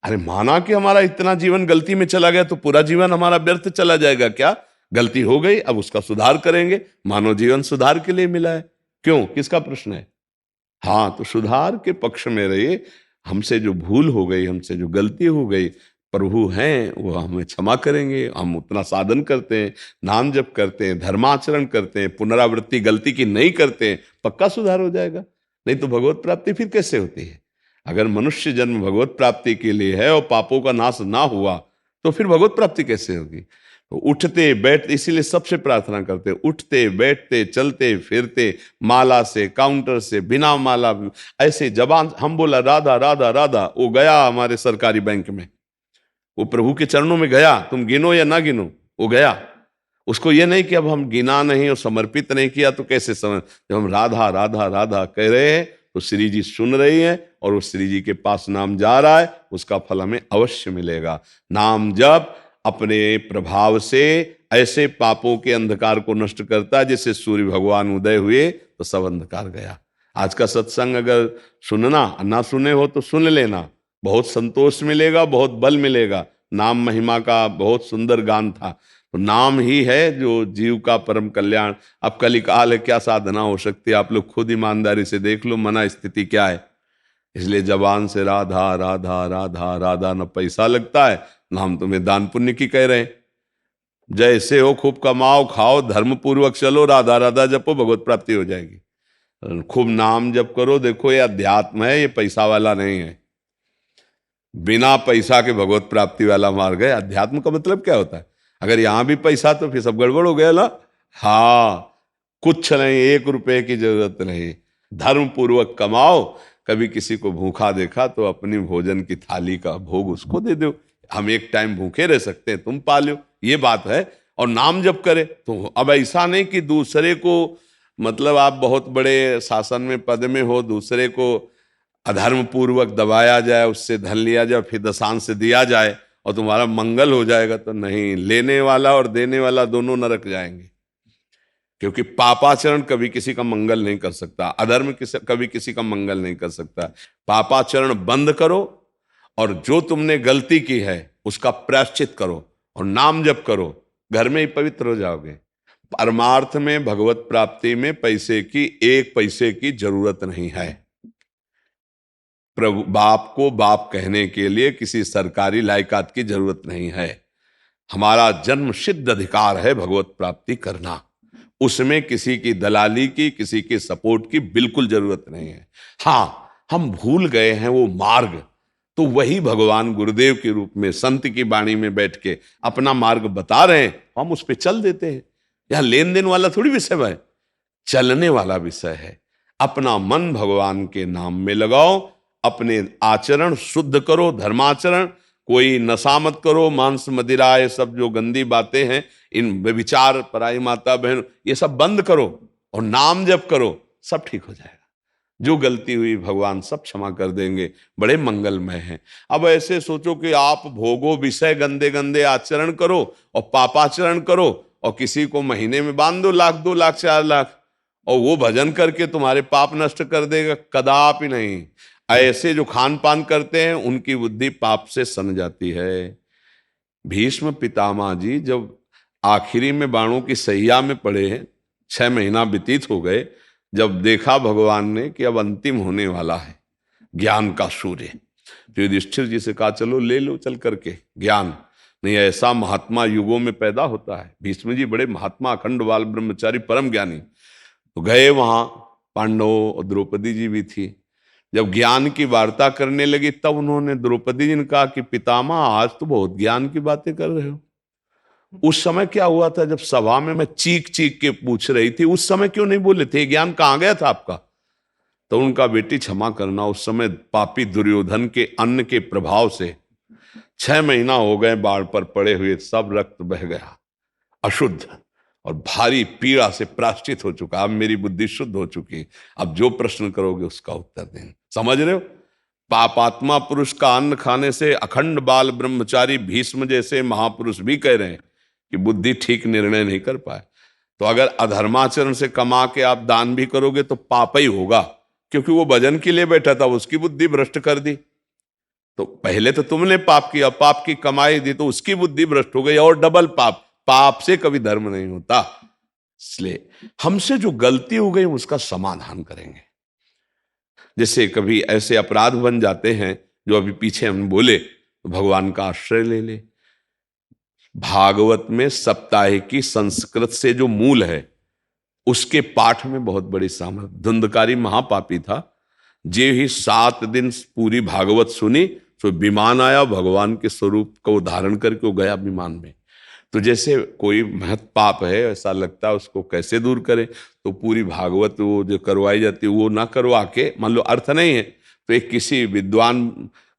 अरे माना कि हमारा इतना जीवन गलती में चला गया तो पूरा जीवन हमारा व्यर्थ चला जाएगा क्या? गलती हो गई, अब उसका सुधार करेंगे। मानव जीवन सुधार के लिए मिला है, क्यों, किसका प्रश्न है? हाँ, तो सुधार के पक्ष में रहिए। हमसे जो भूल हो गई, हमसे जो गलती हो गई, प्रभु हैं वो हमें क्षमा करेंगे। हम उतना साधन करते हैं, नाम जप करते हैं, धर्माचरण करते हैं, पुनरावृत्ति गलती की नहीं करते हैं, पक्का सुधार हो जाएगा। नहीं तो भगवत प्राप्ति फिर कैसे होती है? अगर मनुष्य जन्म भगवत प्राप्ति के लिए है और पापों का नाश ना हुआ तो फिर भगवत प्राप्ति कैसे होगी? तो उठते बैठते, इसीलिए सबसे प्रार्थना करते, उठते बैठते चलते फिरते, माला से काउंटर से बिना माला, ऐसे जबान हम बोला राधा राधा राधा, वो गया हमारे सरकारी बैंक में, वो प्रभु के चरणों में गया। तुम गिनो या ना गिनो, वो गया। उसको ये नहीं कि अब हम गिना नहीं और समर्पित नहीं किया तो कैसे समझ। जब हम राधा राधा राधा कह रहे हैं तो श्री जी सुन रही हैं और उस श्री जी के पास नाम जा रहा है, उसका फल हमें अवश्य मिलेगा। नाम जब अपने प्रभाव से ऐसे पापों के अंधकार को नष्ट करता है जैसे सूर्य भगवान उदय हुए तो सब अंधकार गया। आज का सत्संग अगर सुनना ना सुने हो तो सुन लेना, बहुत संतोष मिलेगा, बहुत बल मिलेगा। नाम महिमा का बहुत सुंदर गान था। तो नाम ही है जो जीव का परम कल्याण। अब कलिकाल है, क्या साधना हो सकती है? आप लोग खुद ईमानदारी से देख लो मना स्थिति क्या है। इसलिए जबान से राधा राधा राधा राधा, न पैसा लगता है ना हम तुम्हें दान पुण्य की कह रहे हैं। जैसे हो खूब कमाओ खाओ, धर्म पूर्वक चलो, राधा राधा जपो, भगवत प्राप्ति हो जाएगी। खूब नाम जप करो। देखो ये अध्यात्म है, ये पैसा वाला नहीं है। बिना पैसा के भगवत प्राप्ति वाला मार्ग है। अध्यात्म का मतलब क्या होता है? अगर यहां भी पैसा तो फिर सब गड़बड़ हो गया ना। हाँ, कुछ नहीं, 1 रुपए की जरूरत नहीं, धर्म पूर्वक कमाओ। कभी किसी को भूखा देखा तो अपनी भोजन की थाली का भोग उसको दे दो। हम एक टाइम भूखे रह सकते हैं, तुम पालो, ये बात है। और नाम जप करे तो अब ऐसा नहीं कि दूसरे को, मतलब आप बहुत बड़े शासन में पद में हो, दूसरे को अधर्म पूर्वक दबाया जाए, उससे धन लिया जाए, फिर दशांश से दिया जाए और तुम्हारा मंगल हो जाएगा। तो नहीं, लेने वाला और देने वाला दोनों नरक जाएंगे। क्योंकि पापाचरण कभी किसी का मंगल नहीं कर सकता, अधर्म कभी किसी का मंगल नहीं कर सकता। पापाचरण बंद करो और जो तुमने गलती की है उसका प्रायश्चित करो और नाम जप करो, घर में ही पवित्र हो जाओगे। परमार्थ में भगवत प्राप्ति में पैसे की 1 पैसे की जरूरत नहीं है। प्रभु बाप को बाप कहने के लिए किसी सरकारी लायकात की जरूरत नहीं है। हमारा जन्म सिद्ध अधिकार है भगवत प्राप्ति करना, उसमें किसी की दलाली की, किसी के सपोर्ट की बिल्कुल जरूरत नहीं है। हाँ, हम भूल गए हैं वो मार्ग तो वही भगवान गुरुदेव के रूप में संत की वाणी में बैठ के अपना मार्ग बता रहे हैं, हम उस पर चल देते हैं। यह लेन देन वाला थोड़ी विषय है, चलने वाला विषय है। अपना मन भगवान के नाम में लगाओ, अपने आचरण शुद्ध करो, धर्माचरण। कोई नशा मत करो, मांस मदिरा ये सब जो गंदी बातें हैं, इन व्यभिचार, पराई माता बहन, ये सब बंद करो और नाम जप करो, सब ठीक हो जाएगा। जो गलती हुई भगवान सब क्षमा कर देंगे, बड़े मंगलमय हैं। अब ऐसे सोचो कि आप भोगो विषय, गंदे गंदे आचरण करो और पापाचरण करो और किसी को महीने में बांध दो 1,00,000, 2,00,000, 4,00,000 और वो भजन करके तुम्हारे पाप नष्ट कर देगा, कदापि नहीं। ऐसे जो खान पान करते हैं उनकी बुद्धि पाप से सन जाती है। भीष्म पितामह जी जब आखिरी में बाणों की सैया में पड़े हैं, 6 महीना व्यतीत हो गए, जब देखा भगवान ने कि अब अंतिम होने वाला है ज्ञान का सूर्य, तो युधिष्ठिर जी से कहा चलो ले लो चल करके ज्ञान, नहीं ऐसा महात्मा युगों में पैदा होता है। भीष्म जी बड़े महात्मा, अखंड बाल ब्रह्मचारी, परम ज्ञानी। तो गए वहां, पांडव और द्रौपदी जी भी थी। जब ज्ञान की वार्ता करने लगी तब उन्होंने द्रौपदी जी ने कहा कि पितामह आज तो बहुत ज्ञान की बातें कर रहे हो। उस समय क्या हुआ था जब सभा में मैं चीख चीख के पूछ रही थी, उस समय क्यों नहीं बोले थे? ज्ञान कहां गया था आपका? तो उनका बेटी क्षमा करना, उस समय पापी दुर्योधन के अन्न के प्रभाव से 6 महीना हो गए बाढ़ पर पड़े हुए, सब रक्त बह गया अशुद्ध और भारी पीड़ा से प्राश्चित हो चुका। अब मेरी बुद्धि शुद्ध हो चुकी, अब जो प्रश्न करोगे उसका उत्तर दें। समझ रहे हो? पापात्मा पुरुष का अन्न खाने से अखंड बाल ब्रह्मचारी भीष्म जैसे महापुरुष भी कह रहे हैं कि बुद्धि ठीक निर्णय नहीं कर पाए। तो अगर अधर्माचरण से कमा के आप दान भी करोगे तो पाप ही होगा, क्योंकि वो भजन के लिए बैठा था, उसकी बुद्धि भ्रष्ट कर दी। तो पहले तो तुमने पाप किया, पाप की कमाई दी तो उसकी बुद्धि भ्रष्ट हो गई और डबल पाप। पाप से कभी धर्म नहीं होता। इसलिए हमसे जो गलती हो गई उसका समाधान करेंगे। जैसे कभी ऐसे अपराध बन जाते हैं जो अभी पीछे हम बोले, तो भगवान का आश्रय ले ले। भागवत में सप्ताहिकी संस्कृत से जो मूल है उसके पाठ में बहुत बड़ी सामर्थ्य। धुंधकारी महापापी था, जे ही 7 दिन पूरी भागवत सुनी तो विमान आया, भगवान के स्वरूप को धारण करके वो गया विमान में। तो जैसे कोई महत पाप है, ऐसा लगता है उसको कैसे दूर करें, तो पूरी भागवत वो जो करवाई जाती है वो ना करवा के, मान लो अर्थ नहीं है तो एक किसी विद्वान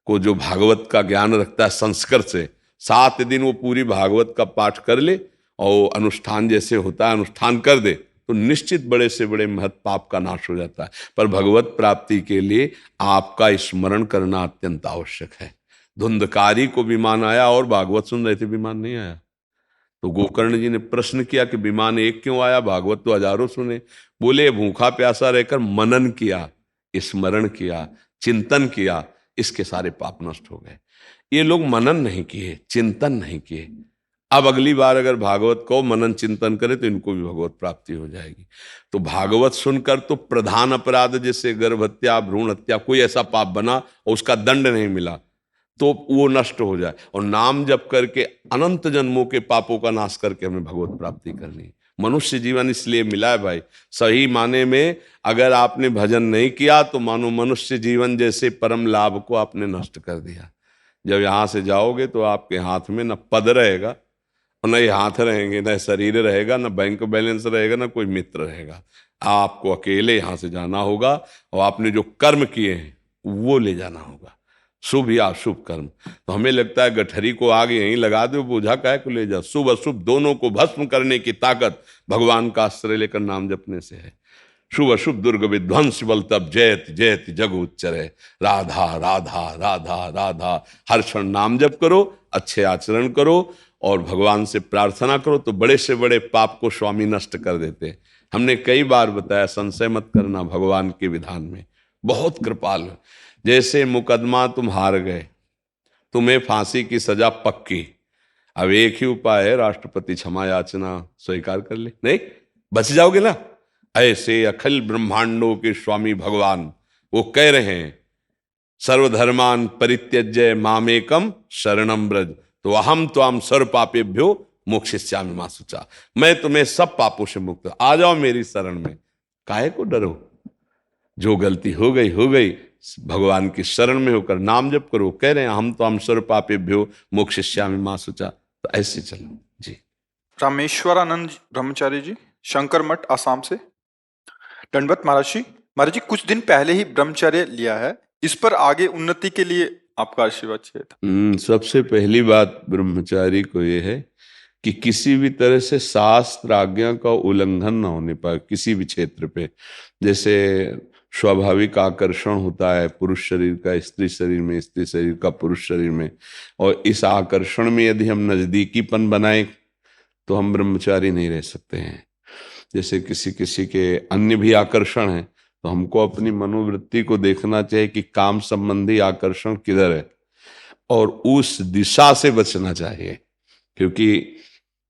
को जो भागवत का ज्ञान रखता है संस्कृत से, 7 दिन वो पूरी भागवत का पाठ कर ले और अनुष्ठान जैसे होता है अनुष्ठान कर दे, तो निश्चित बड़े से बड़े महत पाप का नाश हो जाता है। पर भगवत प्राप्ति के लिए आपका स्मरण करना अत्यंत आवश्यक है। धुंधकारी को विमान आया और भागवत सुन रहे थे, विमान नहीं आया। तो गोकर्ण जी ने प्रश्न किया कि विमान एक क्यों आया, भागवत तो हजारों सुने। बोले भूखा प्यासा रहकर मनन किया, स्मरण किया, चिंतन किया, इसके सारे पाप नष्ट हो गए। ये लोग मनन नहीं किए, चिंतन नहीं किए। अब अगली बार अगर भागवत को मनन चिंतन करे तो इनको भी भगवत प्राप्ति हो जाएगी। तो भागवत सुनकर तो प्रधान अपराध जैसे गर्भ हत्या, भ्रूण हत्या, कोई ऐसा पाप बना और उसका दंड नहीं मिला तो वो नष्ट हो जाए। और नाम जप करके अनंत जन्मों के पापों का नाश करके हमें भगवत प्राप्ति करनी है। मनुष्य जीवन इसलिए मिला है भाई, सही माने में अगर आपने भजन नहीं किया तो मानो मनुष्य जीवन जैसे परम लाभ को आपने नष्ट कर दिया। जब यहाँ से जाओगे तो आपके हाथ में न पद रहेगा और न ये हाथ रहेंगे, न शरीर रहेगा, न बैंक बैलेंस रहेगा, न कोई मित्र रहेगा। आपको अकेले यहाँ से जाना होगा और आपने जो कर्म किए हैं वो ले जाना होगा, शुभ या अशुभ कर्म। तो हमें लगता है गठरी को आगे यहीं लगा दो, बोझा काहे को ले जाओ। शुभ अशुभ दोनों को भस्म करने की ताकत भगवान का आश्रय लेकर नाम जपने से है। शुभ अशुभ दुर्ग विध्वंस बल तब जयत जयत जग उच्चरे। राधा राधा राधा राधा, हर क्षण नाम जप करो, अच्छे आचरण करो और भगवान से प्रार्थना करो तो बड़े से बड़े पाप को स्वामी नष्ट कर देते हैं। हमने कई बार बताया, संशय मत करना भगवान के विधान में, बहुत कृपाल। जैसे मुकदमा तुम हार गए, तुम्हें फांसी की सजा पक्की, अब एक ही उपाय है, राष्ट्रपति क्षमा याचना स्वीकार कर ले, नहीं बच जाओगे ना। ऐसे अखिल ब्रह्मांडों के स्वामी भगवान वो कह रहे हैं, सर्वधर्मान परित्यज्य मामेकम शरणम ब्रज, तो अहम त्वाम सर्व पापेभ्यो मोक्षयिष्यामि मा शुचा। मैं तुम्हें सब पापों से मुक्त, आ जाओ मेरी शरण में, काहे को डरो। जो गलती हो गई हो गई, भगवान की शरण में होकर नाम जप करो। कह रहे हैं हम तो हम सर्व पापेभ्यो मोक्षयिष्यामि मा शुचा, तो ऐसे चलो जी। रामेश्वरानंद ब्रह्मचारी जी, शंकर मठ, आसाम से। दंडवत महाराज जी। महाराज जी, कुछ दिन पहले ही ब्रह्मचर्य लिया है, इस पर आगे उन्नति के लिए आपका आशीर्वाद चाहिए था। सबसे पहली बात ब्रह्मचारी को यह है कि किसी भी तरह से शास्त्र आज्ञा का उल्लंघन ना होने पाए किसी भी क्षेत्र पे। जैसे स्वाभाविक आकर्षण होता है पुरुष शरीर का स्त्री शरीर में, स्त्री शरीर का पुरुष शरीर में, और इस आकर्षण में यदि हम नजदीकीपन बनाए तो हम ब्रह्मचारी नहीं रह सकते हैं। जैसे किसी किसी के अन्य भी आकर्षण है, तो हमको अपनी मनोवृत्ति को देखना चाहिए कि काम संबंधी आकर्षण किधर है और उस दिशा से बचना चाहिए। क्योंकि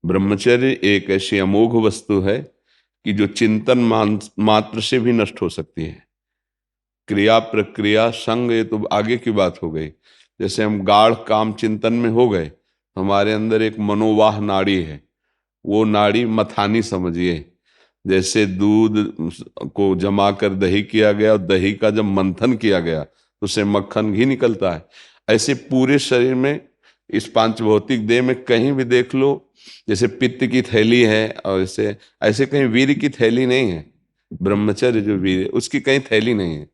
ब्रह्मचर्य एक ऐसी अमोघ वस्तु है कि जो चिंतन मात्र से भी नष्ट हो सकती है। क्रिया प्रक्रिया संग ये तो आगे की बात हो गई। जैसे हम गाढ़ काम चिंतन में हो गए, हमारे अंदर एक मनोवाह नाड़ी है, वो नाड़ी मथानी समझिए। जैसे दूध को जमा कर दही किया गया और दही का जब मंथन किया गया तो उससे मक्खन घी निकलता है। ऐसे पूरे शरीर में, इस पांच भौतिक देह में कहीं भी देख लो, जैसे पित्त की थैली है और ऐसे कहीं वीर की थैली नहीं है। ब्रह्मचर्य जो वीर है उसकी कहीं थैली नहीं है।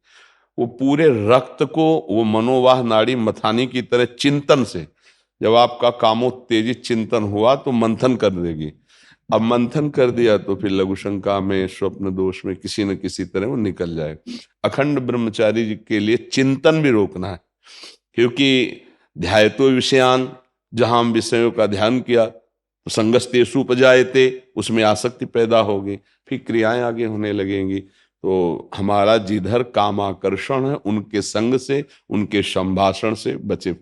वो पूरे रक्त को वो मनोवाह नाड़ी मथानी की तरह चिंतन से, जब आपका कामोत्तेजित चिंतन हुआ तो मंथन कर देगी। अब मंथन कर दिया तो फिर लघु शंका में, स्वप्न दोष में किसी न किसी तरह वो निकल जाए। अखंड ब्रह्मचारी जी के लिए चिंतन भी रोकना है, क्योंकि ध्यायतो विषयान, जहां हम विषयों का ध्यान किया तो संगस्तेषु उपजायते, उसमें आसक्ति पैदा होगी, फिर क्रियाएं आगे होने लगेंगी। तो हमारा जिधर कामाकर्षण है उनके संग से, उनके संभाषण से बचे।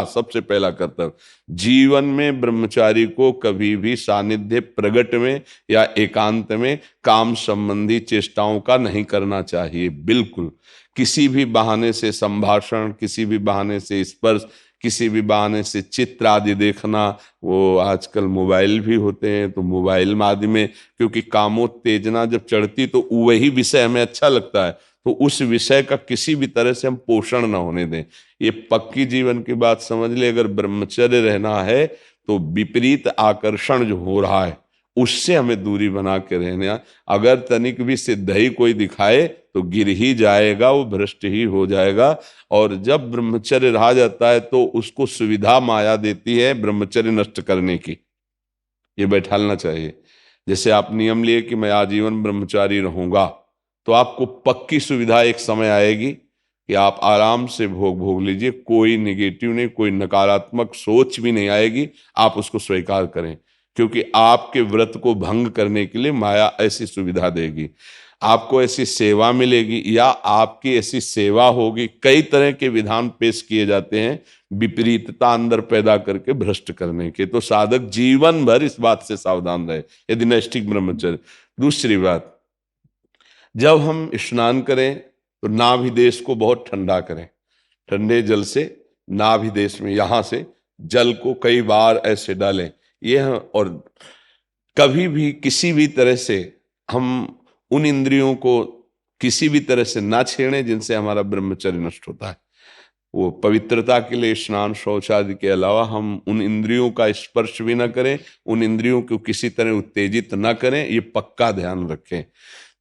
सबसे पहला कर्तव्य जीवन में ब्रह्मचारी को कभी भी सानिध्य प्रगट में या एकांत में काम संबंधी चेष्टाओं का नहीं करना चाहिए। बिल्कुल किसी भी बहाने से संभाषण, किसी भी बहाने से स्पर्श, किसी भी बहाने से चित्र आदि देखना, वो आजकल मोबाइल भी होते हैं तो मोबाइल आदि में, क्योंकि कामोत्तेजना जब चढ़ती तो वही विषय हमें अच्छा लगता है, तो उस विषय का किसी भी तरह से हम पोषण ना होने दें। ये पक्की जीवन की बात समझ ले। अगर ब्रह्मचर्य रहना है तो विपरीत आकर्षण जो हो रहा है उससे हमें दूरी बना के रहना। अगर तनिक भी सिद्धि कोई दिखाए तो गिर ही जाएगा, वो भ्रष्ट ही हो जाएगा। और जब ब्रह्मचर्य रहा जाता है तो उसको सुविधा माया देती है ब्रह्मचर्य नष्ट करने की, ये बैठालना चाहिए। जैसे आप नियम लिए कि मैं आजीवन ब्रह्मचारी रहूंगा, तो आपको पक्की सुविधा एक समय आएगी कि आप आराम से भोग लीजिए, कोई निगेटिव नहीं, कोई नकारात्मक सोच भी नहीं आएगी। आप उसको स्वीकार करें, क्योंकि आपके व्रत को भंग करने के लिए माया ऐसी सुविधा देगी। आपको ऐसी सेवा मिलेगी या आपकी ऐसी सेवा होगी, कई तरह के विधान पेश किए जाते हैं विपरीतता अंदर पैदा करके भ्रष्ट करने के। तो साधक जीवन भर इस बात से सावधान रहे यदि नैष्ठिक ब्रह्मचर्य। दूसरी बात, जब हम स्नान करें तो नाभि देश को बहुत ठंडा करें। ठंडे जल से नाभि देश में यहां से जल को कई बार ऐसे डालें। और कभी भी किसी भी तरह से हम उन इंद्रियों को किसी भी तरह से ना छेड़ें जिनसे हमारा ब्रह्मचर्य नष्ट होता है। वो पवित्रता के लिए स्नान शौच आदि के अलावा हम उन इंद्रियों का स्पर्श भी ना करें, उन इंद्रियों को किसी तरह उत्तेजित ना करें, ये पक्का ध्यान रखें।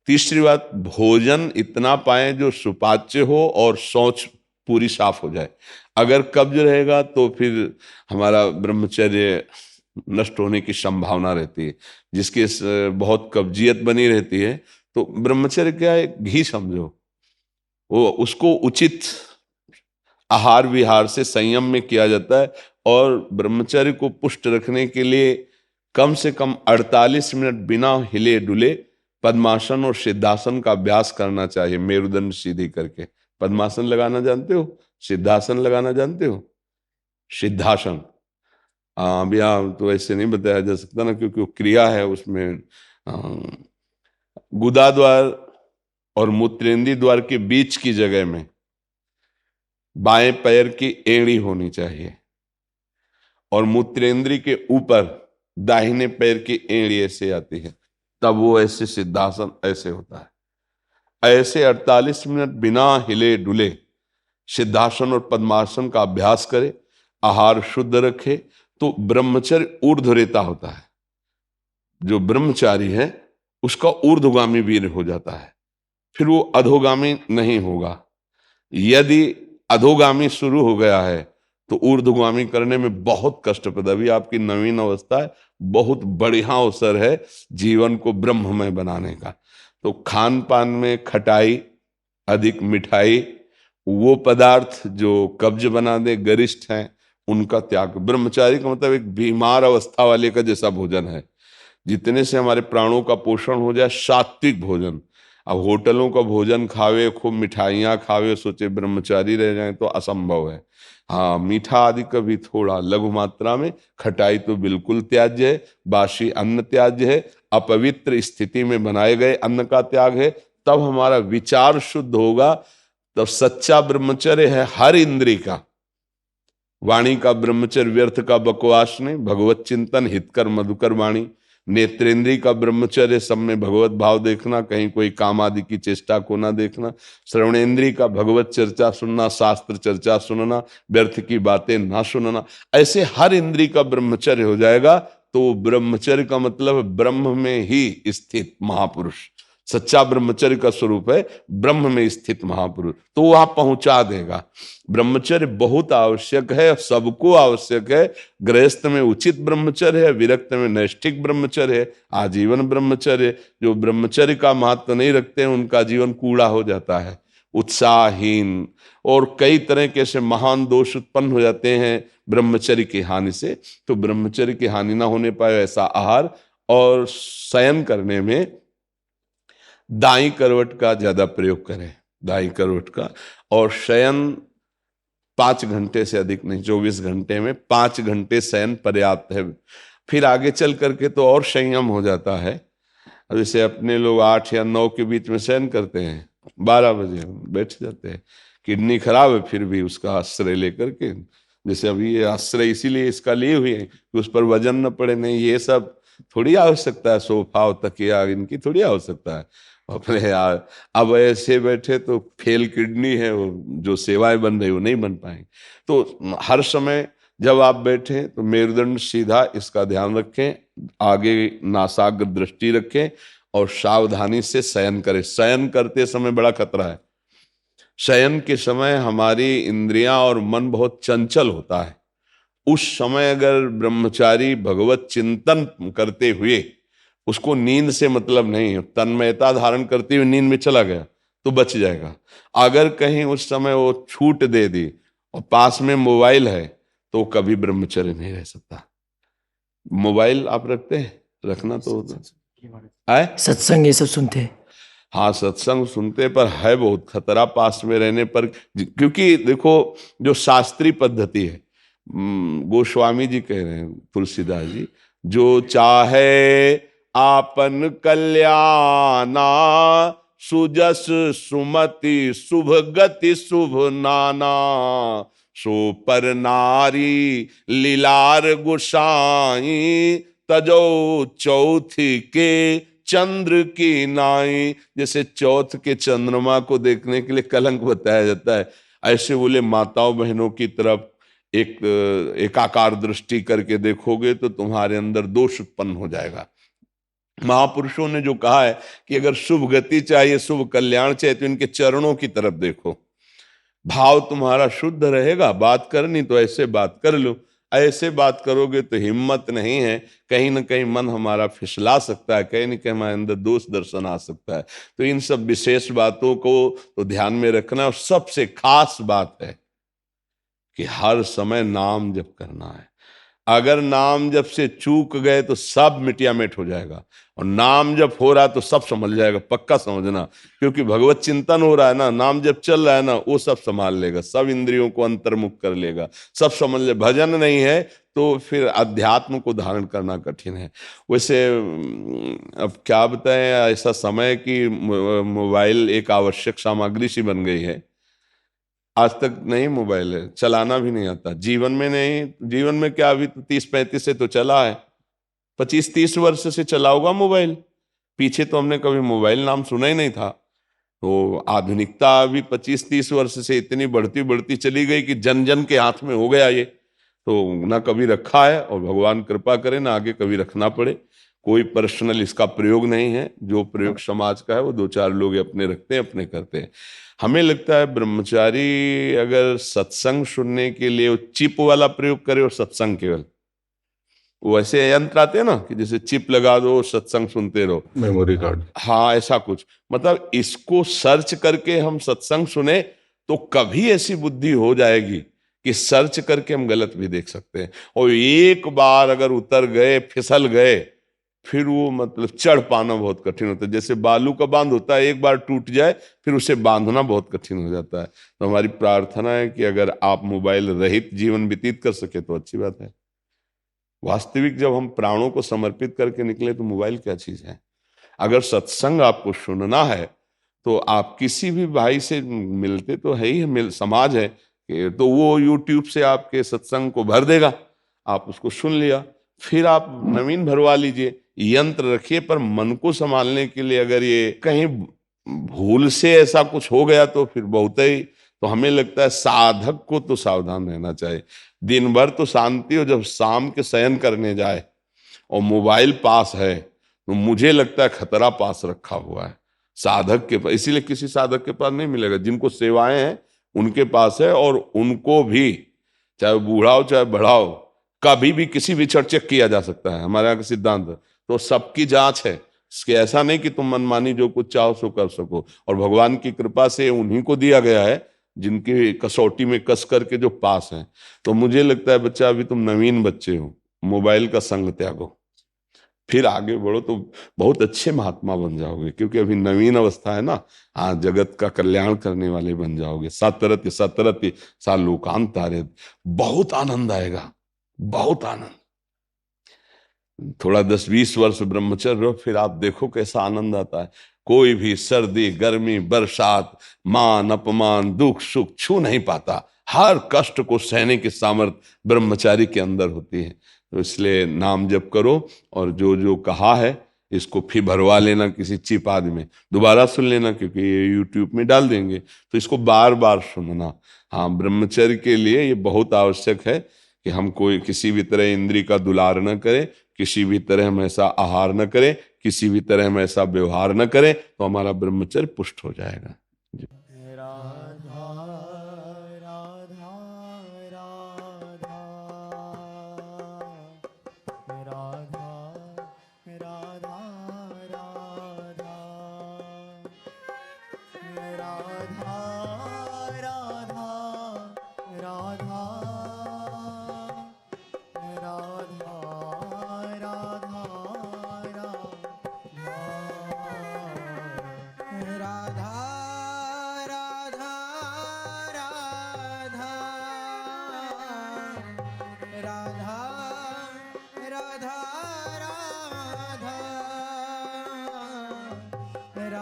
तीसरी बात, भोजन इतना पाएं जो सुपाच्य हो और शौच पूरी साफ हो जाए। अगर कब्ज रहेगा तो फिर हमारा ब्रह्मचर्य नष्ट होने की संभावना रहती है। जिसके बहुत कब्जियत बनी रहती है, तो ब्रह्मचर्य क्या है, घी समझो, वो उसको उचित आहार विहार से संयम में किया जाता है। और ब्रह्मचर्य को पुष्ट रखने के लिए कम से कम 48 मिनट बिना हिले डुले पद्मासन और सिद्धासन का अभ्यास करना चाहिए, मेरुदंड सीधी करके। पद्मासन लगाना जानते हो? सिद्धासन लगाना जानते हो? सिद्धासन अभी तो ऐसे नहीं बताया जा सकता ना, क्योंकि वो क्रिया है, उसमें गुदा द्वार और मूत्रेंद्रीय द्वार के बीच की जगह में बाएं पैर की एड़ी होनी चाहिए और मूत्रेंद्रीय के ऊपर दाहिने पैर की एड़ी ऐसे आती है, तब वो ऐसे सिद्धासन ऐसे होता है। ऐसे 48 मिनट बिना हिले डुले सिद्धासन और पद्मासन का अभ्यास करे, आहार शुद्ध रखे, तो ब्रह्मचर्य ऊर्ध्वरेता होता है। जो ब्रह्मचारी है उसका ऊर्ध्वगामी वीर हो जाता है, फिर वो अधोगामी नहीं होगा। यदि अधोगामी शुरू हो गया है तो ऊर्ध्वगामी करने में बहुत कष्टप्रद। अभी आपकी नवीन अवस्था है, बहुत बढ़िया अवसर है जीवन को ब्रह्ममय बनाने का। तो खान पान में खटाई, अधिक मिठाई, वो पदार्थ जो कब्ज बना दे, गरिष्ठ हैं, उनका त्याग। ब्रह्मचारी का मतलब एक बीमार अवस्था वाले का जैसा भोजन है, जितने से हमारे प्राणों का पोषण हो जाए, सात्विक भोजन। अब होटलों का भोजन खावे, खूब मिठाइयाँ खावे, सोचे ब्रह्मचारी रह जाए तो असंभव है। हाँ, मीठा आदि कभी थोड़ा लघु मात्रा में, खटाई तो बिल्कुल त्याज्य है, बासी अन्न त्याज्य है, अपवित्र स्थिति में बनाए गए अन्न का त्याग है। तब हमारा विचार शुद्ध होगा, तब सच्चा ब्रह्मचर्य है हर इंद्रिय का। वाणी का ब्रह्मचर्य व्यर्थ का बकवास नहीं, भगवत चिंतन, हितकर मधुकर वाणी। नेत्रेंद्रिय का ब्रह्मचर्य सब में भगवत भाव देखना, कहीं कोई काम आदि की चेष्टा को ना देखना। श्रवणेन्द्रिय का भगवत चर्चा सुनना, शास्त्र चर्चा सुनना, व्यर्थ की बातें ना सुनना। ऐसे हर इंद्रिय का ब्रह्मचर्य हो जाएगा तो ब्रह्मचर्य का मतलब ब्रह्म में ही स्थित महापुरुष। सच्चा ब्रह्मचर्य का स्वरूप है ब्रह्म में स्थित महापुरुष, तो वहां पहुंचा देगा। ब्रह्मचर्य बहुत आवश्यक है, सबको आवश्यक है। गृहस्थ में उचित ब्रह्मचर्य है, विरक्त में नैष्ठिक ब्रह्मचर्य है, आजीवन ब्रह्मचर्य। जो ब्रह्मचर्य का महत्व नहीं रखते हैं उनका जीवन कूड़ा हो जाता है, उत्साहहीन, और कई तरह के ऐसे महान दोष उत्पन्न हो जाते हैं ब्रह्मचर्य की हानि से। तो ब्रह्मचर्य की हानि ना होने पाए ऐसा आहार, और शयन करने में दाई करवट का ज्यादा प्रयोग करें, दाई करवट का। और शयन 5 घंटे से अधिक नहीं, 24 घंटे में 5 घंटे शयन पर्याप्त है। फिर आगे चल करके तो और संयम हो जाता है। अब जैसे अपने लोग 8 या 9 के बीच में शयन करते हैं, 12 बजे बैठ जाते हैं। किडनी खराब है फिर भी उसका आश्रय लेकर के, जैसे अभी ये आश्रय इसीलिए इसका लिए हुए हैं कि उस पर वजन न पड़े। नहीं, ये सब थोड़ी आवश्यकता है, सोफा और तकिया इनकी थोड़ी आवश्यकता है अपने यार। अब ऐसे बैठे तो फेल किडनी है, वो जो सेवाएं बन रही वो नहीं बन पाएंगी। तो हर समय जब आप बैठे तो मेरुदंड सीधा, इसका ध्यान रखें, आगे नासाग्र दृष्टि रखें और सावधानी से शयन करें। शयन करते समय बड़ा खतरा है। शयन के समय हमारी इंद्रियां और मन बहुत चंचल होता है। उस समय अगर ब्रह्मचारी भगवत चिंतन करते हुए, उसको नींद से मतलब नहीं है, तन्मयता धारण करते हुए नींद में चला गया तो बच जाएगा। अगर कहीं उस समय वो छूट दे दी और पास में मोबाइल है तो कभी ब्रह्मचर्य नहीं रह सकता। मोबाइल आप रखते हैं? रखना तो आए, सत्संग ये सब सुनते हैं। हाँ सत्संग सुनते, पर है बहुत खतरा पास में रहने पर। क्योंकि देखो जो शास्त्रीय पद्धति है, गोस्वामी जी कह रहे हैं, तुलसीदास जी, जो चाहे आपन कल्याणा, सुजस सुमति शुभ गति शुभ नाना, सो पर नारी लीलार गुसाई, तजो चौथी के चंद्र की नाई। जैसे चौथ के चंद्रमा को देखने के लिए कलंक बताया जाता है, ऐसे बोले माताओं बहनों की तरफ एकाकार दृष्टि करके देखोगे तो तुम्हारे अंदर दोष उत्पन्न हो जाएगा। महापुरुषों ने जो कहा है कि अगर शुभ गति चाहिए, शुभ कल्याण चाहिए, तो इनके चरणों की तरफ देखो। भाव तुम्हारा शुद्ध रहेगा, बात करनी तो ऐसे बात कर लो। ऐसे बात करोगे तो हिम्मत नहीं है, कहीं ना कहीं मन हमारा फिसला सकता है, कहीं ना कहीं हमारे अंदर दोष दर्शन आ सकता है। तो इन सब विशेष बातों को तो ध्यान में रखना। और सबसे खास बात है कि हर समय नाम जप करना है। अगर नाम जप से चूक गए तो सब मिटिया मिट हो जाएगा, और नाम जप हो रहा है तो सब संभल जाएगा, पक्का समझना। क्योंकि भगवत चिंतन हो रहा है ना, नाम जप चल रहा है ना, वो सब संभाल लेगा, सब इंद्रियों को अंतर्मुख कर लेगा, सब समझ ले। भजन नहीं है तो फिर अध्यात्म को धारण करना कठिन है। वैसे अब क्या बताएं, ऐसा समय कि मोबाइल एक आवश्यक सामग्री सी बन गई है। आज तक नहीं मोबाइल है, चलाना भी नहीं आता, जीवन में नहीं। जीवन में क्या, अभी तो 30-35 से तो चला है, 25-30 वर्ष से चला होगा मोबाइल। पीछे तो हमने कभी मोबाइल नाम सुना ही नहीं था। तो आधुनिकता अभी 25-30 वर्ष से इतनी बढ़ती बढ़ती चली गई कि जन जन के हाथ में हो गया ये। तो ना कभी रखा है और भगवान कृपा करे ना आगे कभी रखना पड़े। कोई पर्सनल इसका प्रयोग नहीं है, जो प्रयोग समाज का है वो 2-4 लोग अपने रखते हैं, अपने करते हैं। हमें लगता है ब्रह्मचारी अगर सत्संग सुनने के लिए वो चिप वाला प्रयोग करे और सत्संग केवल, वैसे यंत्र आते हैं ना कि जैसे चिप लगा दो सत्संग सुनते रहो, मेमोरी कार्ड। हाँ ऐसा कुछ, मतलब इसको सर्च करके हम सत्संग सुने तो कभी ऐसी बुद्धि हो जाएगी कि सर्च करके हम गलत भी देख सकते हैं। और एक बार अगर उतर गए, फिसल गए, फिर वो मतलब चढ़ पाना बहुत कठिन होता है। जैसे बालू का बांध होता है, एक बार टूट जाए फिर उसे बांधना बहुत कठिन हो जाता है। तो हमारी प्रार्थना है कि अगर आप मोबाइल रहित जीवन व्यतीत कर सके तो अच्छी बात है। वास्तविक जब हम प्राणों को समर्पित करके निकले तो मोबाइल क्या चीज है। अगर सत्संग आपको सुनना है तो आप किसी भी भाई से मिलते तो है ही, समाज है तो वो यूट्यूब से आपके सत्संग को भर देगा, आप उसको सुन लिया, फिर आप नवीन भरवा लीजिए। यंत्र रखिए, पर मन को संभालने के लिए अगर ये कहीं भूल से ऐसा कुछ हो गया तो फिर बहुत ही, तो हमें लगता है साधक को तो सावधान रहना चाहिए। दिन भर तो शांति हो, जब शाम के शयन करने जाए और मोबाइल पास है तो मुझे लगता है खतरा पास रखा हुआ है साधक के पास। इसीलिए किसी साधक के पास नहीं मिलेगा, जिनको सेवाएं हैं उनके पास है। और उनको भी चाहे बूढ़ा हो चाहे बड़ा हो, कभी भी किसी भी क्षण चेक किया जा सकता है, हमारे यहाँ का सिद्धांत है। तो सबकी जांच है, इसके ऐसा नहीं कि तुम मनमानी जो कुछ चाहो सो कर सको। और भगवान की कृपा से उन्हीं को दिया गया है जिनकी कसौटी में कस करके जो पास हैं। तो मुझे लगता है बच्चा, अभी तुम नवीन बच्चे हो, मोबाइल का संग त्यागो, फिर आगे बढ़ो तो बहुत अच्छे महात्मा बन जाओगे। क्योंकि अभी नवीन अवस्था है ना, हाँ जगत का कल्याण करने वाले बन जाओगे। सतरति सतरति सा लोकांतारे, बहुत आनंद आएगा, बहुत आनंद। थोड़ा 10-20 वर्ष ब्रह्मचर्य रहो, फिर आप देखो कैसा आनंद आता है। कोई भी सर्दी गर्मी बरसात मान अपमान दुख सुख छू नहीं पाता। हर कष्ट को सहने की सामर्थ्य ब्रह्मचारी के अंदर होती है। तो इसलिए नाम जप करो, और जो जो कहा है इसको फिर भरवा लेना किसी चिप आदि में, दोबारा सुन लेना, क्योंकि ये यूट्यूब में डाल देंगे तो इसको बार बार सुनना। हाँ, ब्रह्मचर्य के लिए ये बहुत आवश्यक है कि हम कोई किसी भी तरह इंद्री का दुलार न करें, किसी भी तरह हम ऐसा आहार न करें, किसी भी तरह हम ऐसा व्यवहार न करें, तो हमारा ब्रह्मचर्य पुष्ट हो जाएगा। राधा राधा राधा राधा राधा राधा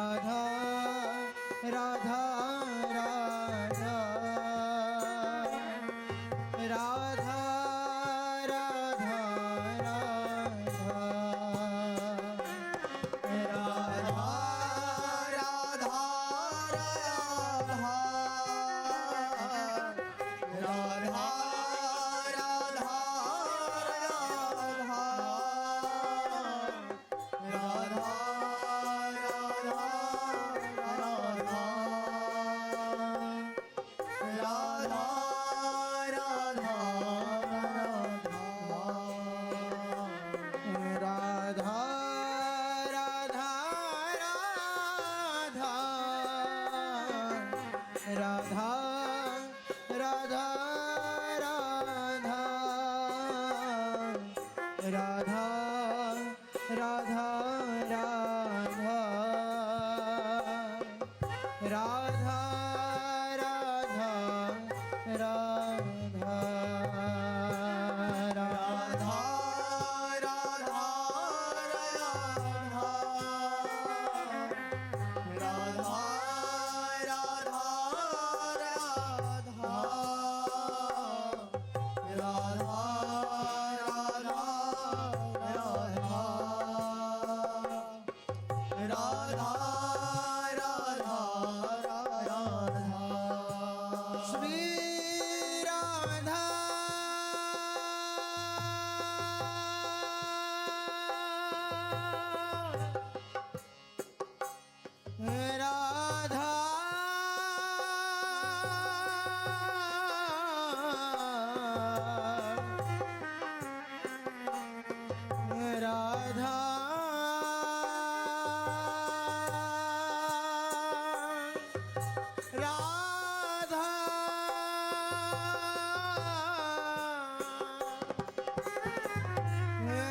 राधा राधा राधा राधा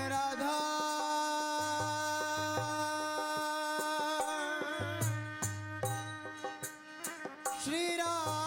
राधा श्री राम